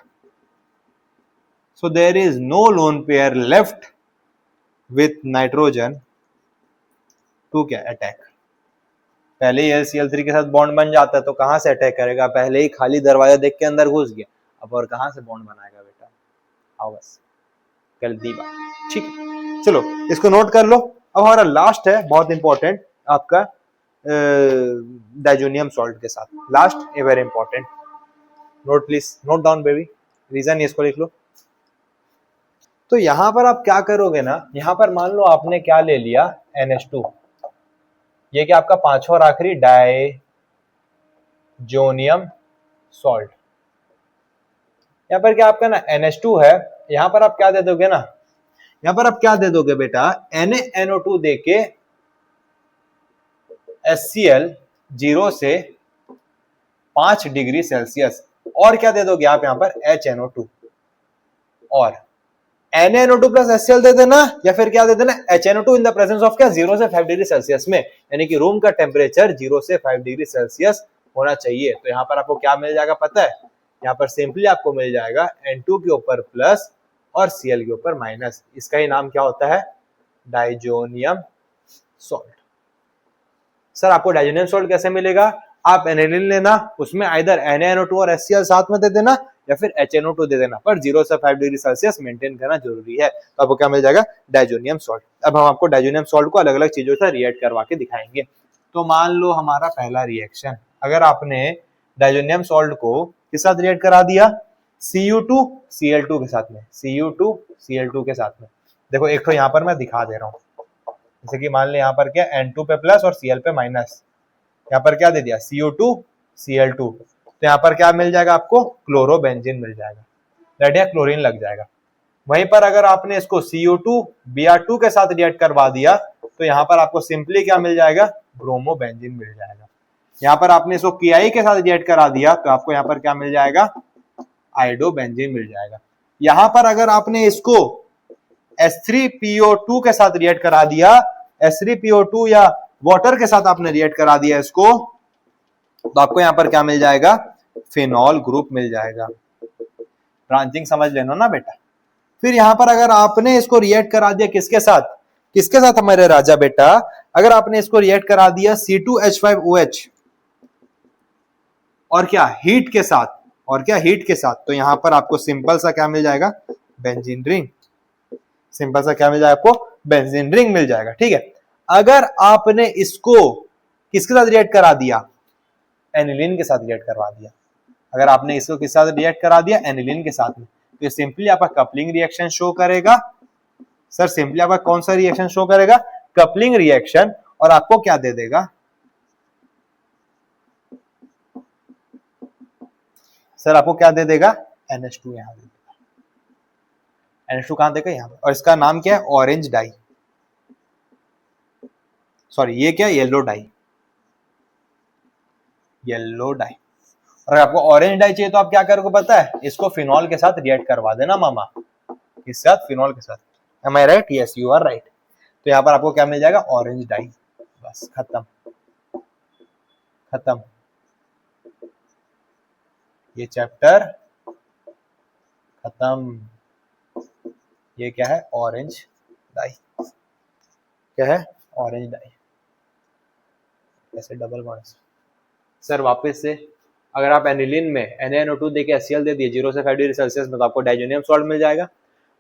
so there is no lone pair left with nitrogen to क्या, अटैक। पहले ही AlCl3 के साथ bond बन जाता है तो कहां से अटैक करेगा, पहले ही खाली दरवाजा देख के अंदर घुस गया, अब और कहां से बॉन्ड बनाएगा बेटा, आओ बस कर दी बात, ठीक है। चलो इसको नोट कर लो। अब हमारा लास्ट है बहुत इंपॉर्टेंट आपका डाइजोनियम सॉल्ट के साथ, last a very important, note please, note down baby, reason इसको लिख लो। तो यहां पर आप क्या करोगे ना, यहां पर मान लो आपने क्या ले लिया, NH2, ये क्या आपका पांचवा और आखिरी डाइजोनियम सॉल्ट। यहां पर क्या आपका ना NH2 है, यहां पर आप क्या दे दोगे ना, यहां पर आप क्या दे दोगे बेटा, NaNO2 देके HCl 0 से 5 डिग्री सेल्सियस, और क्या दे दोगे आप यहाँ पर HNO2, और NaNO2 प्लस HCl दे देना, या फिर क्या दे देना, HNO2 in the presence of क्या, 0 से 5 डिग्री सेल्सियस में, यानी कि रूम का टेम्परेचर 0 से 5 डिग्री सेल्सियस होना चाहिए। तो यहाँ पर आपको क्या मिल जाएगा पता है, यहाँ पर सिंपली आपको मिल जाएगा N2 के ऊपर प्लस और Cl के ऊपर माइनस, इसका ही नाम क्या होता है, डाइजोनियम सॉल्ट। सर आपको डाइजोनियम सॉल्ट कैसे मिलेगा, आप एनिलीन लेना, उसमें आइदर NaNO2 और HCl साथ में दे देना, या फिर HNO2 दे देना, पर 0 से 5 डिग्री सेल्सियस मेंटेन करना जरूरी है। तो आपको क्या मिल जाएगा, डायजोनियम सॉल्ट। अब हम आपको डायजोनियम सॉल्ट को अलग अलग चीजों से रिएक्ट करवा के दिखाएंगे। तो मान लो हमारा पहला रिएक्शन, अगर आपने डायजोनियम सॉल्ट को किस साथ रिएक्ट करा दिया, Cu2 Cl2 के साथ में, Cu2 Cl2 के साथ में। देखो एक तो यहाँ पर मैं दिखा दे रहा हूँ, जैसे कि मान ले यहाँ पर क्या N2 पे प्लस और Cl पे माइनस, यहाँ पर क्या दे दिया Cu2 Cl2, तो यहाँ पर क्या मिल जाएगा आपको, क्लोरोबेंजीन मिल जाएगा, रेड या क्लोरीन लग जाएगा। वहीं पर अगर आपने इसको Cu2 Br2 के साथ रिएक्ट करवा दिया तो यहाँ पर आपको सिंपली क्या मिल जाएगा, ब्रोमोबेंजीन मिल जाएगा। यहाँ पर आपने इसको Ki के साथ रिएक्ट करा दिया तो आपको यहाँ पर क्या मिल जाएगा, आइडोबेंजीन मिल जाएगा। यहाँ पर अगर आपने इसको H3PO2 के साथ रिएक्ट करा दिया, H3PO2 या वाटर के साथ आपने रिएक्ट करा दिया इसको, तो आपको यहाँ पर क्या मिल जाएगा, फिनॉल ग्रुप मिल जाएगा। ब्रांचिंग समझ लेना ना बेटा। फिर यहाँ पर अगर आपने इसको रिएक्ट करा दिया किसके साथ, किसके साथ हमारे राजा बेटा, अगर आपने इसको रिएक्ट करा दिया C2H5OH और क्या, हीट के साथ, और क्या, हीट के साथ, तो यहाँ पर आपको सिंपल सा क्या मिल जाएगा, बेंजीन रिंग। सिंपल सा क्या मिल जाएगा आपको, बेंजीन रिंग मिल जाएगा। ठीक है, अगर आपने इसको किसके साथ रिएक्ट करा दिया, एनिलीन के साथ रिएक्ट करवा दिया, अगर आपने इसको किसके साथ रिएक्ट करा दिया, एनिलीन के साथ में, तो सिंपली आपका कपलिंग रिएक्शन शो करेगा। सर सिंपली आपका कौन सा रिएक्शन शो करेगा, कपलिंग रिएक्शन, और आपको क्या दे देगा, सर आपको क्या दे देगा, NH2 यहां दे देगा। NH2 कहां देगा, यहां पर, और इसका नाम क्या है, ऑरेंज डाई, सॉरी ये क्या, येलो डाई, येलो डाई। और आपको ऑरेंज डाई चाहिए तो आप क्या करोगे पता है, इसको फिनॉल के साथ रिएक्ट करवा देना मामा, इसके साथ, फिनॉल के साथ। Am I right? Yes, you are right. तो यहाँ पर आपको क्या मिल जाएगा, ऑरेंज डाई। बस खत्म, खत्म, ये चैप्टर खत्म। ये क्या है, ऑरेंज डाई, क्या है, ऑरेंज डाई। ऐसे डबल बॉन्ड्स। सर वापस से, अगर आप एनिलीन में NaNO2 देके HCl दे दिए 0 से 5 डिग्री सेल्सियस में, तो आपको डायजोनियम सॉल्ट मिल जाएगा।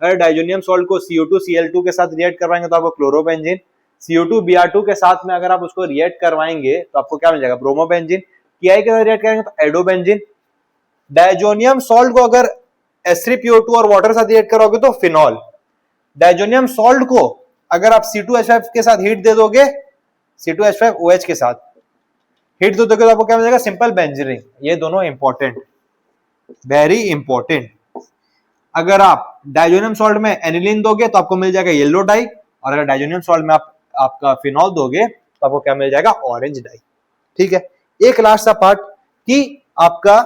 अगर डायजोनियम सॉल्ट को Cu2 Cl2 के साथ रिएक्ट करवाएंगे तो आपको क्लोरोबेंजीन, Cu2 Br2 के साथ में अगर आप उसको रिएक्ट करवाएंगे तो आपको क्या मिल जाएगा, ब्रोमोबेंजीन। Ki के साथ रिएक्ट करेंगे तो आइडोबेंजीन। डायजोनियम सॉल्ट को अगर H3PO2 और वाटर के साथ रिएक्ट करोगे तो फिनॉल। डायजोनियम सॉल्ट को अगर आप C2H5 के साथ हीट दे दोगे, C2H5OH के साथ हीट दे दोगे तो आपको क्या मिल जाएगा, सिंपल बेंजीन रिंग। ये दोनों इंपॉर्टेंट, वेरी इंपॉर्टेंट। अगर आप डायजोनियम सॉल्ट में एनिलीन दोगे तो आपको मिल जाएगा येलो डाई, और अगर डायजोनियम सॉल्ट में आप आपका फिनॉल दोगे तो आपको क्या मिल जाएगा, ऑरेंज डाई। ठीक है, एक लास्ट सा पार्ट कि आपका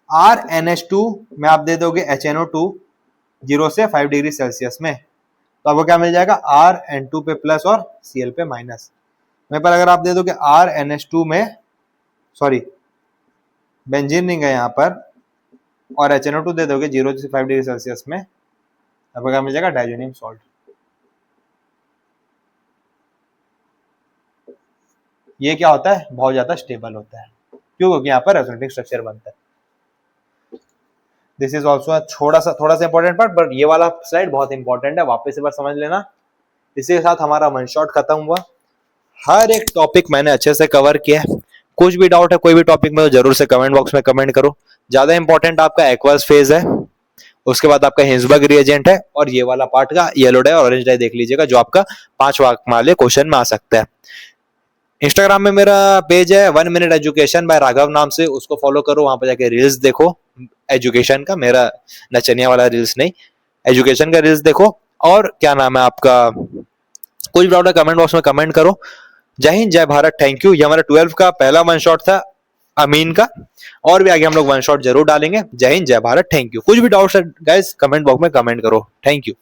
RNH2 में आप दे दोगे HNO2 0 से 5 डिग्री सेल्सियस में, तो आपको क्या मिल जाएगा, RN2 पे प्लस और Cl पे माइनस। वहीं पर अगर आप दे दोगे RNH2 में, सॉरी बेंजीन रिंग है यहाँ पर, और HNO2 दे दोगे 0 से 5 डिग्री सेल्सियस में, आपको क्या मिल जाएगा, डायजोनियम सॉल्ट। ये क्या होता है, बहुत ज्यादा स्टेबल होता है, क्यों, क्योंकि यहाँ पर रेजोनेटिंग स्ट्रक्चर बनता है। दिस इज ऑल्सो थोड़ा सा इंपॉर्टेंट पार्ट, बट ये वाला स्लाइड बहुत इंपॉर्टेंट है, वापस एक बार समझ लेना। इसी के साथ हमारा वन शॉट खत्म हुआ। हर एक टॉपिक मैंने अच्छे से कवर किया है। कुछ भी डाउट है कोई भी टॉपिक में तो जरूर से कमेंट बॉक्स में कमेंट करो। ज्यादा इंपॉर्टेंट आपका एक्वस फेज है, उसके बाद आपका हिंसबर्ग रिएजेंट है, और ये वाला पार्ट का येलो डाई और ऑरेंज डाई देख लीजिएगा, जो आपका 5 मार्क वाले क्वेश्चन में आ सकता है। इंस्टाग्राम में मेरा पेज है 1 मिनट एजुकेशन बाय राघव नाम से, उसको फॉलो करो, वहां पर जाके रील्स देखो एजुकेशन का, मेरा नचनिया वाला रील्स नहीं, एजुकेशन का रील्स देखो। और क्या नाम है आपका, कुछ डाउट है कमेंट बॉक्स में कमेंट करो। जय हिंद, जय भारत, थैंक यू। ये हमारा 12 का पहला वन शॉट था अमीन का, और भी आगे हम लोग वन शॉट जरूर डालेंगे। जय हिंद, जय भारत, थैंक यू। कुछ भी डाउट्स है गाइस कमेंट बॉक्स में कमेंट करो, थैंक यू।